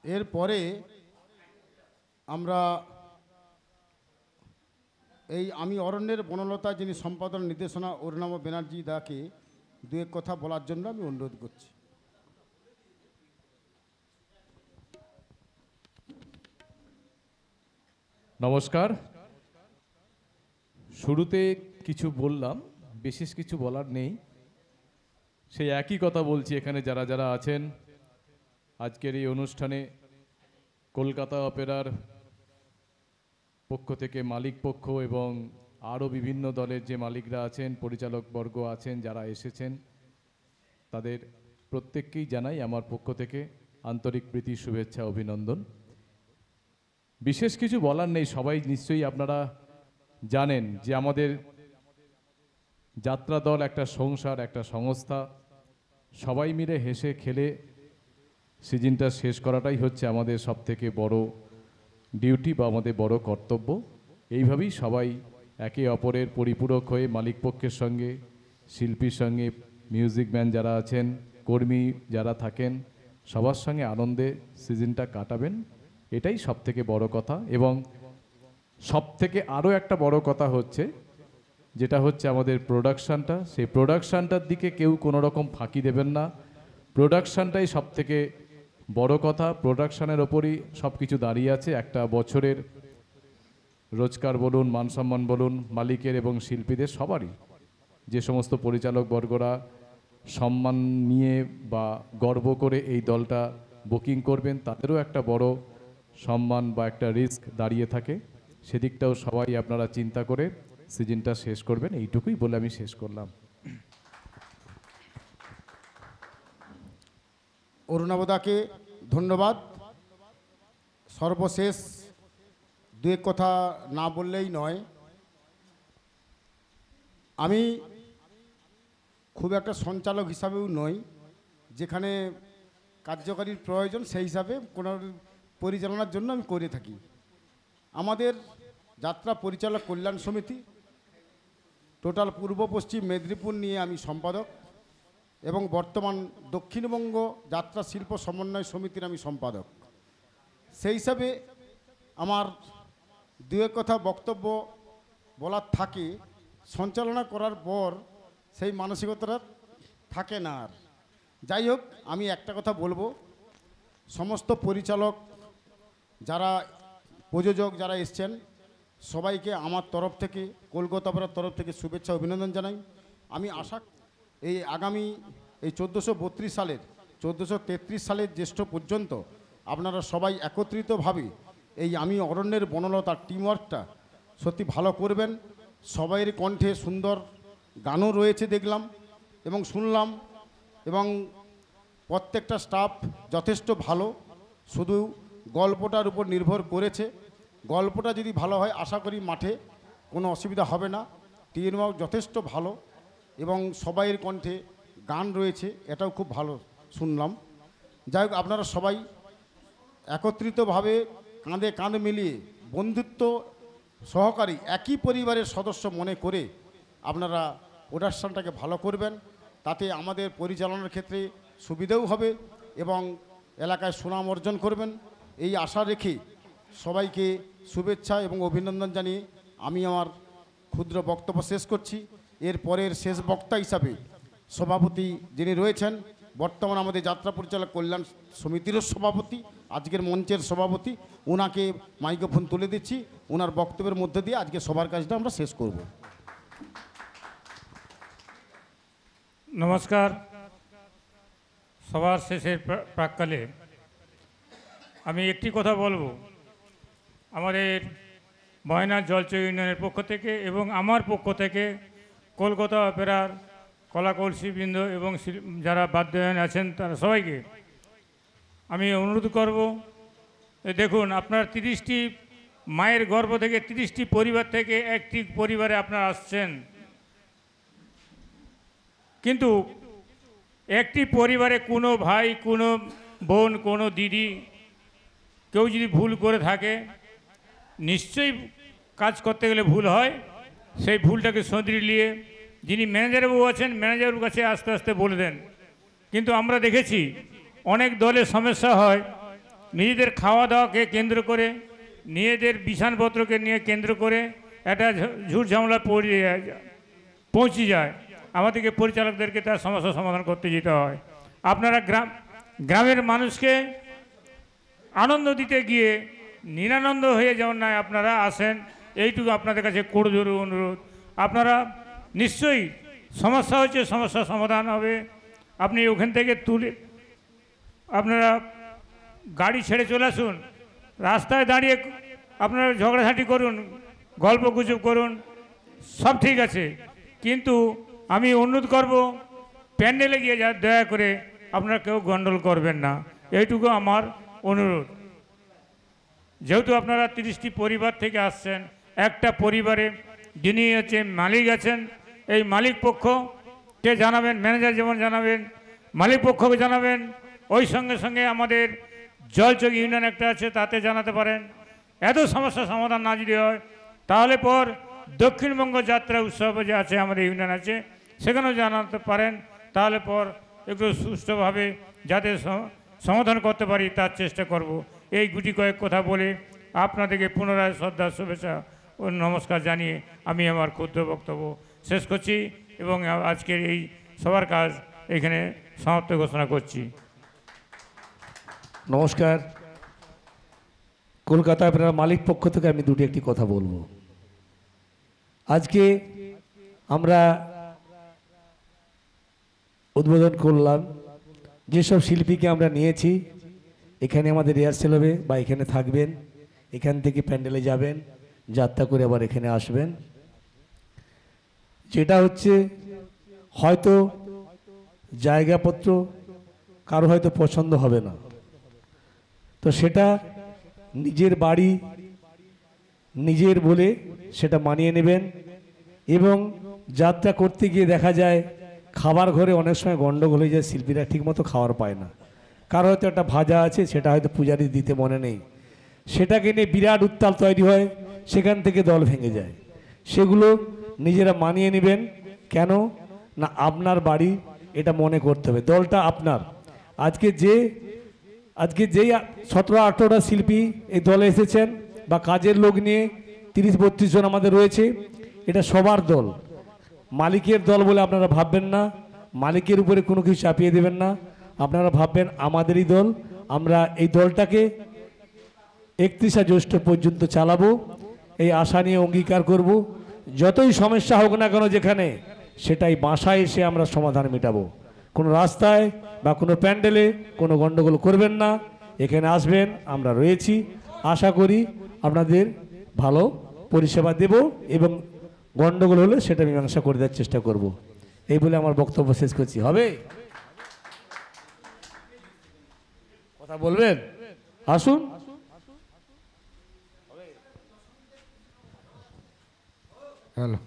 এরপরে আমরা এই আমি অরণ্যের বনলতা, যিনি সম্পাদন নির্দেশনা অরুণাভ ব্যানার্জি দাকে দু এক কথা বলার জন্য আমি অনুরোধ করছি। নমস্কার। শুরুতে কিছু বললাম, বিশেষ কিছু বলার নেই, সেই একই কথা বলছি। এখানে যারা যারা আছেন আজকের এই অনুষ্ঠানে কলকাতা অপেরার পক্ষ থেকে মালিক পক্ষ এবং আরও বিভিন্ন দলের যে মালিকরা আছেন, পরিচালকবর্গ আছেন, যারা এসেছেন, তাদের প্রত্যেককেই জানাই আমার পক্ষ থেকে আন্তরিক প্রীতি, শুভেচ্ছা, অভিনন্দন। বিশেষ কিছু বলার নেই, সবাই নিশ্চয়ই আপনারা জানেন যে আমাদের যাত্রা দল একটা সংসার, একটা সংস্থা, সবাই মিলে হেসে খেলে সিজনটা শেষ করাটাই হচ্ছে আমাদের সবথেকে বড় ডিউটি বা আমাদের বড় কর্তব্য। এইভাবেই সবাই একে অপরের পরিপূরক হয়ে মালিক পক্ষের সঙ্গে, শিল্পীর সঙ্গে, মিউজিক ম্যান যারা আছেন, কর্মী যারা থাকেন, সবার সঙ্গে আনন্দে সিজনটা কাটাবেন, এটাই সবথেকে বড় কথা। এবং সবথেকে আরও একটা বড় কথা হচ্ছে, যেটা হচ্ছে আমাদের প্রোডাকশানটা, সেই প্রোডাকশানটার দিকে কেউ কোনো রকম ফাঁকি দেবেন না। প্রোডাকশানটাই সবথেকে বড় কথা, প্রোডাকশানের ওপরই সব কিছু দাঁড়িয়ে আছে। একটা বছরের রোজগার বলুন, মান সম্মান বলুন, মালিকের এবং শিল্পীদের সবারই, যে সমস্ত পরিচালক বর্গরা সম্মান নিয়ে বা গর্ব করে এই দলটা বুকিং করবেন, তাদেরও একটা বড় সম্মান বা একটা রিস্ক দাঁড়িয়ে থাকে। সেদিকটাও সবাই আপনারা চিন্তা করে সিজনটা শেষ করবেন, এইটুকুই বলে আমি শেষ করলাম। অরুণাবদাকে ধন্যবাদ। সর্বশেষ দু এক কথা না বললেই নয়, আমি খুব একটা সঞ্চালক হিসাবেও নই, যেখানে কার্যকারীর প্রয়োজন সেই হিসাবে কোনো পরিচালনার জন্য আমি করে থাকি। আমাদের যাত্রা পরিচালক কল্যাণ সমিতি টোটাল পূর্ব পশ্চিম মেদিনীপুর নিয়ে আমি সম্পাদক এবং বর্তমান দক্ষিণবঙ্গ যাত্রা শিল্প সমন্বয় সমিতির আমি সম্পাদক। সেই হিসাবে আমার দু এক কথা বক্তব্য বলার থাকে, সঞ্চালনা করার পর সেই মানসিকতাটা থাকে না আর। যাই হোক, আমি একটা কথা বলবো, সমস্ত পরিচালক যারা প্রযোজক যারা এসছেন সবাইকে আমার তরফ থেকে, কলকাতা অপেরার তরফ থেকে শুভেচ্ছা অভিনন্দন জানাই। আমি আশা এই আগামী এই 1432 সালের 1433 সালের জ্যৈষ্ঠ পর্যন্ত আপনারা সবাই একত্রিতভাবে এই আমি অরণ্যের বনলতার টিমওয়ার্কটা সত্যি ভালো করবেন। সবাইয়ের কণ্ঠে সুন্দর গানও রয়েছে দেখলাম এবং শুনলাম, এবং প্রত্যেকটা স্টাফ যথেষ্ট ভালো। শুধু গল্পটার উপর নির্ভর করেছে, গল্পটা যদি ভালো হয় আশা করি মাঠে কোনো অসুবিধা হবে না। টিমওয়ার্ক যথেষ্ট ভালো এবং সবাইয়ের কণ্ঠে গান রয়েছে, এটাও খুব ভালো শুনলাম। যাই হোক, আপনারা সবাই একত্রিতভাবে কাঁধে কাঁধ মিলিয়ে বন্ধুত্ব সহকারী একই পরিবারের সদস্য মনে করে আপনারা প্রোডাকশানটাকে ভালো করবেন, তাতে আমাদের পরিচালনার ক্ষেত্রে সুবিধাও হবে এবং এলাকায় সুনাম অর্জন করবেন। এই আশা রেখে সবাইকে শুভেচ্ছা এবং অভিনন্দন জানিয়ে আমি আমার ক্ষুদ্র বক্তব্য শেষ করছি। এর পরের শেষ বক্তা হিসাবে সভাপতি যিনি রয়েছেন, বর্তমান আমাদের যাত্রা পরিচালক কল্যাণ সমিতিরও সভাপতি, আজকের মঞ্চের সভাপতি, ওনাকে মাইক্রোফোন তুলে দিচ্ছি। ওনার বক্তব্যের মধ্যে দিয়ে আজকে সবার কাজটা আমরা শেষ করব। নমস্কার। সবার শেষের প্রাক্কালে আমি একটি কথা বলবো। আমাদের ময়নার জলচর ইউনিয়নের পক্ষ থেকে এবং আমার পক্ষ থেকে কলকাতা অপেরার কলাকৌশলীবৃন্দ এবং যারা বাদ্যয়ন আছেন তারা সবাইকে আমি অনুরোধ করব, দেখুন আপনার 30টি মায়ের গর্ভ থেকে 30টি পরিবার থেকে একটি পরিবারে আপনারা আসছেন, কিন্তু একটি পরিবারে কোনো ভাই, কোনো বোন, কোনো দিদি কেউ যদি ভুল করে থাকে, নিশ্চয়ই কাজ করতে গেলে ভুল হয়, সেই ভুলটাকে শুধরিয়ে নিয়ে যিনি ম্যানেজারবাবু আছেন ম্যানেজারের কাছে আস্তে আস্তে বলে দেন। কিন্তু আমরা দেখেছি অনেক দলে সমস্যা হয়, নিজেদের খাওয়া দাওয়াকে কেন্দ্র করে, নিজেদের বিছানপত্রকে নিয়ে কেন্দ্র করে একটা ঝুট ঝামেলা পৌঁছে যায়। আমাদেরকে পরিচালকদেরকে তার সমস্যা সমাধান করতে যেতে হয়। আপনারা গ্রামের মানুষকে আনন্দ দিতে গিয়ে নিরানন্দ হয়ে যেমন না আপনারা আসেন, এইটুকু আপনাদের কাছে করজোড়ে অনুরোধ। আপনারা নিশ্চয়ই সমস্যা হচ্ছে, সমস্যার সমাধান হবে। আপনি ওখান থেকে তুলে আপনারা গাড়ি ছেড়ে চলে আসুন, রাস্তায় দাঁড়িয়ে আপনারা ঝগড়াঝাঁটি করুন, গল্প গুজব করুন, সব ঠিক আছে, কিন্তু আমি অনুরোধ করব প্যান্ডেলে গিয়ে দয়া করে আপনারা কেউ গন্ডগোল করবেন না, এইটুকু আমার অনুরোধ। যেহেতু আপনারা 30টি পরিবার থেকে আসছেন, একটা পরিবারে যিনি হচ্ছে মালিক আছেন, এই মালিক পক্ষকে জানাবেন, ম্যানেজার যেমন জানাবেন, মালিক পক্ষকে জানাবেন, ওই সঙ্গে সঙ্গে আমাদের জলচর ইউনিয়ন একটা আছে তাতে জানাতে পারেন। এত সমস্যা সমাধান না যদি হয় তাহলে পর দক্ষিণবঙ্গ যাত্রা উৎসব যে আছে আমাদের ইউনিয়ন আছে সেখানেও জানাতে পারেন, তাহলে পর একটু সুষ্ঠুভাবে যাতে সমাধান করতে পারি তার চেষ্টা করব। এই গুটি কয়েক কথা বলে আপনাদেরকে পুনরায় শ্রদ্ধা, শুভেচ্ছা ও নমস্কার জানিয়ে আমি আমার ক্ষুদ্র বক্তব্য শেষ করছি এবং আজকের এই সবার কাজ এখানে সমাপ্ত ঘোষণা করছি। নমস্কার। কলকাতা অপেরার মালিক পক্ষ থেকে আমি একটি কথা বলবো। আজকে আমরা উদ্বোধন করলাম, যেসব শিল্পীকে আমরা নিয়েছি এখানে আমাদের রিহার্সেল হবে বা এখানে থাকবেন, এখান থেকে প্যান্ডেলে যাবেন, যাত্রা করে আবার এখানে আসবেন। যেটা হচ্ছে হয়তো জায়গাপত্র কারো হয়তো পছন্দ হবে না, তো সেটা নিজের বাড়ি নিজের বলে সেটা মানিয়ে নেবেন। এবং যাত্রা করতে গিয়ে দেখা যায় খাবার ঘরে অনেক সময় গন্ডগোল হয়ে যায়, শিল্পীরা ঠিকমতো খাবার পায় না, কারো হয়তো একটা ভাজা আছে সেটা হয়তো পূজারি দিতে মনে নেই, সেটাকে নিয়ে বিরাট উত্তাল তৈরি হয়, সেখান থেকে দল ভেঙে যায়। সেগুলো নিজেরা মানিয়ে নেবেন। কেন না আপনার বাড়ি, এটা মনে করতে হবে দলটা আপনার। আজকে যেই 17-18টা শিল্পী এই দলে এসেছেন বা কাজের লোক নিয়ে 30-32 জন আমাদের রয়েছে, এটা সবার দল, মালিকের দল বলে আপনারা ভাববেন না, মালিকের উপরে কোনো কিছু চাপিয়ে দেবেন না, আপনারা ভাববেন আমাদেরই দল। আমরা এই দলটাকে 31শে জ্যৈষ্ঠ পর্যন্ত চালাবো, এই আশা নিয়ে অঙ্গীকার করব। যতই সমস্যা হোক না কেন যেখানে, সেটাই বাসায় এসে আমরা সমাধান মেটাবো। কোনো রাস্তায় বা কোনো প্যান্ডেলে কোনো গণ্ডগোল করবেন না, এখানে আসবেন, আমরা রয়েছি। আশা করি আপনাদের ভালো পরিষেবা দেব এবং গণ্ডগোল হলে সেটা মীমাংসা করে দেওয়ার চেষ্টা করব। এই বলে আমার বক্তব্য শেষ করছি। হবে কথা বলবেন? আসুন। হ্যালো,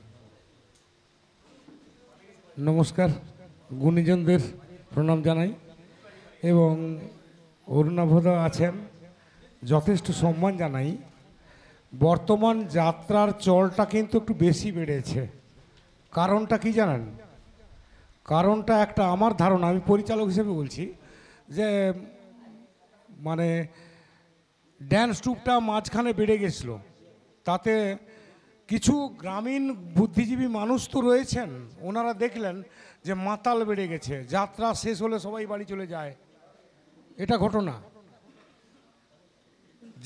নমস্কার, গুণীজনদের প্রণাম জানাই এবং অরুণাভদা আছেন, যথেষ্ট সম্মান জানাই। বর্তমান যাত্রার চলটা কিন্তু একটু বেশি বেড়েছে। কারণটা কি জানেন? কারণটা একটা আমার ধারণা, আমি পরিচালক হিসেবে বলছি, যে মানে ড্যান্স ট্রুপটা মাঝখানে বেড়ে গেছিল। তাতে কিছু গ্রামীণ বুদ্ধিজীবী মানুষ তো রয়েছেন, ওনারা দেখলেন যে মাতাল বেড়ে গেছে, যাত্রা শেষ হলে সবাই বাড়ি চলে যায়, এটা ঘটনা।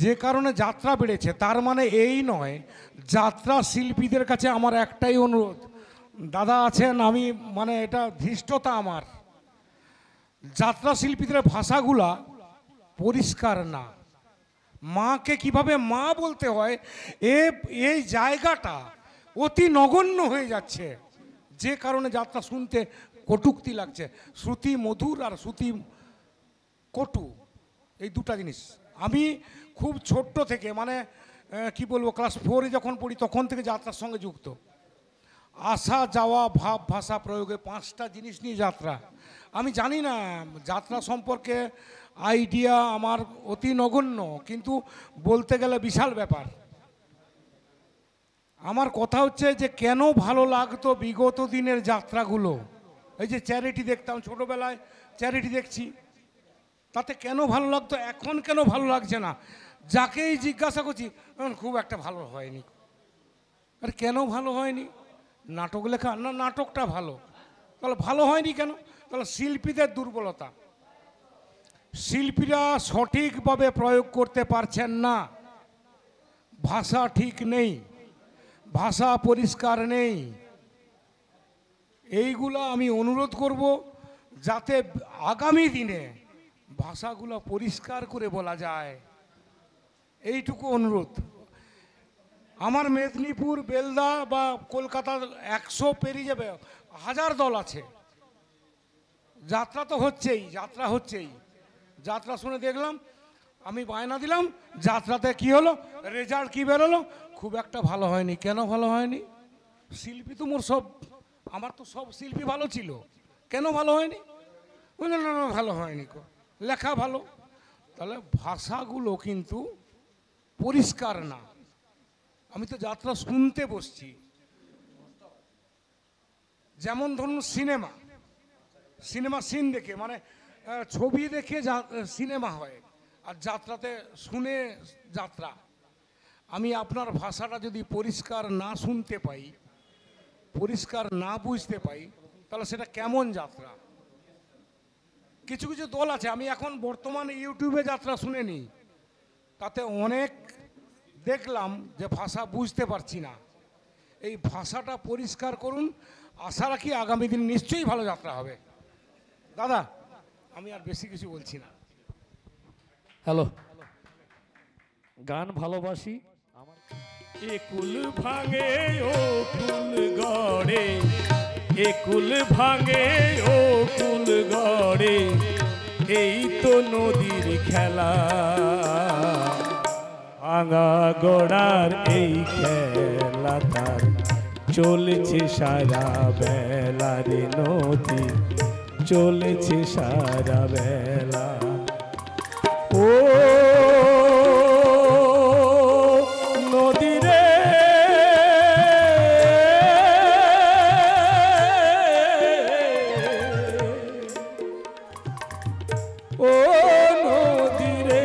যে কারণে যাত্রা বেড়েছে, তার মানে এই নয়। যাত্রা শিল্পীদের কাছে আমার একটাই অনুরোধ, দাদা আছেন, আমি মানে এটা ধৃষ্টতা আমার, যাত্রা শিল্পীদের ভাষাগুলা পরিষ্কার না। মাকে কিভাবে মা বলতে হয় এই জায়গাটা অতি নগণ্য হয়ে যাচ্ছে, যে কারণে যাত্রা শুনতে কটূক্তি লাগছে। শ্রুতি মধুর আর শ্রুতি কটু, এই দুটা জিনিস। আমি খুব ছোট্ট থেকে মানে কি বলবো, ক্লাস 4-এ যখন পড়ি তখন থেকে যাত্রার সঙ্গে যুক্ত। আসা যাওয়া ভাব ভাষা প্রয়োগে 5টা জিনিস নিয়ে যাত্রা। আমি জানি না যাত্রা সম্পর্কে আইডিয়া আমার অতি নগণ্য, কিন্তু বলতে গেলে বিশাল ব্যাপার। আমার কথা হচ্ছে যে কেন ভালো লাগতো বিগত দিনের যাত্রাগুলো। এই যে চ্যারিটি দেখতাম ছোটোবেলায়, চ্যারিটি দেখছি, তাতে কেন ভালো লাগতো, এখন কেন ভালো লাগছে না? যাকেই জিজ্ঞাসা করছি খুব একটা ভালো হয়নি। আর কেন ভালো হয়নি? নাটক লেখা না, নাটকটা ভালো, তাহলে ভালো হয়নি কেন? তাহলে শিল্পীদের দুর্বলতা, শিল্পীরা সঠিকভাবে প্রয়োগ করতে পারছেন না, ভাষা ঠিক নেই, ভাষা পরিষ্কার নেই। এইগুলো আমি অনুরোধ করব যাতে আগামী দিনে ভাষাগুলো পরিষ্কার করে বলা যায়, এইটুকু অনুরোধ। আমার মেদিনীপুর, বেলদা বা কলকাতা 100 পেরিয়ে যাবে, 1000 দল আছে। যাত্রা তো হচ্ছেই, যাত্রা হচ্ছেই। যাত্রা শুনে দেখলাম, আমি বায়না দিলাম, যাত্রাতে কি হলো, রেজাল্ট কি বেরোলো, খুব একটা ভালো হয়নি। কেন ভালো হয়নি? শিল্পী তো মোর সব, আমার তো সব শিল্পী ভালো ছিল, কেন ভালো হয়নি? বুঝলেন না, ভালো হয়নি, লেখা ভালো। তাহলে ভাষাগুলো কিন্তু পরিষ্কার না। আমি তো যাত্রা শুনতে বসছি, যেমন ধরুন সিনেমা সিন দেখে, মানে ছবি দেখে সিনেমা হয়, আর যাত্রাতে শুনে যাত্রা। আমি আপনার ভাষাটা যদি পরিষ্কার না শুনতে পাই, পরিষ্কার না বুঝতে পাই, তাহলে সেটা কেমন যাত্রা? কিছু কিছু দল আছে, আমি এখন বর্তমানে ইউটিউবে যাত্রা শুনে নিই, তাতে অনেক দেখলাম যে ভাষা বুঝতে পারছি না। এই ভাষাটা পরিষ্কার করুন, আশা রাখি আগামী দিন নিশ্চয়ই ভালো যাত্রা হবে। দাদা, আমি আর বেশি কিছু বলছি না। হ্যালো, গান ভালোবাসি। একুল ভাঙে ও কুল গড়ে, একুল ভাঙে ও কুল গড়ে, এই তো নদীর খেলা। ভাঙা গড়ার এই খেলা তার চলেছে সারা বেলা রে নদী, চলেছে সারা বেলা। ও নদী রে ও নদী রে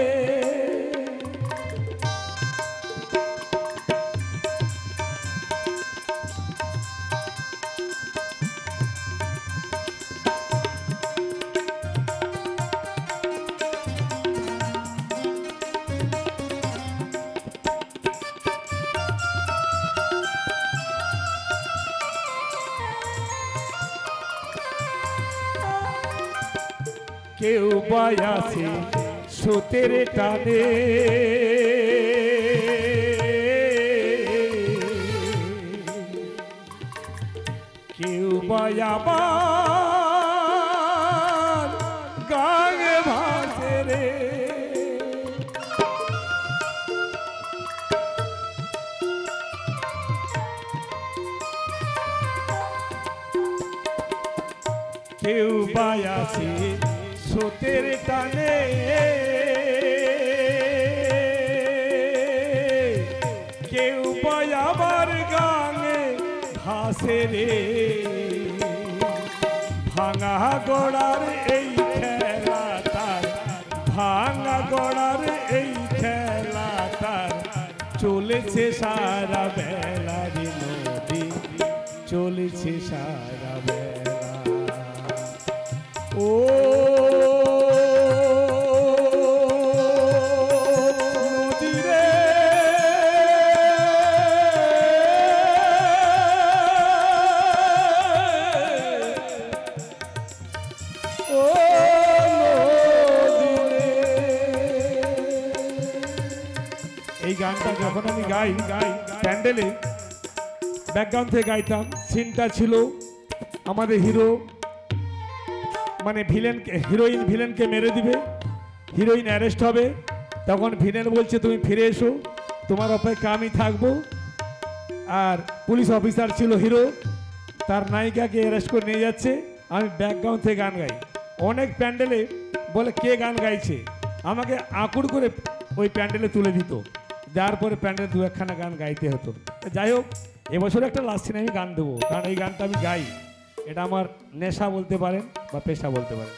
কেউ বায়াছে স্রোতের টানে কেউ বায়াবার গাঙে ভাসে রে কেউ বায়াছে স্রোতের টানে কেউ বায়াবার গানে ভাসে রে ভাঙা গড়ার এই খেলা তার ভাঙা গড়ার এই খেলা তার চলেছে সারা বেলা রে নদী চলেছে সারা বেলা ও নদী রে ও নদী রে এই গানটা যখন আমি গাই প্যান্ডেলে ব্যাকগ্রাউন্ড থেকে গাইতাম সিনটা ছিল আমাদের হিরো মানে হিরোইন ভিলেনকে মেরে দিবে, হিরোইন অ্যারেস্ট হবে, তখন ভিলেন বলছে তুমি ফিরে এসো, তোমার অপেক্ষা আমি থাকবো। আর পুলিশ অফিসার ছিল হিরো, তার নায়িকাকে অ্যারেস্ট করে নিয়ে যাচ্ছে, আমি ব্যাকগ্রাউন্ড থেকে গান গাই। অনেক প্যান্ডেলে বলে কে গান গাইছে, আমাকে আঁকুড় করে ওই প্যান্ডেলে তুলে দিত, যার পরে প্যান্ডেলে দু একখানা গান গাইতে হতো। যাই হোক, এবছর একটা লাস্ট সিনে আমি গান দেবো, কারণ এই গানটা আমি গাই, এটা আমার নেশা বলতে পারেন বা পেশা বলতে পারেন।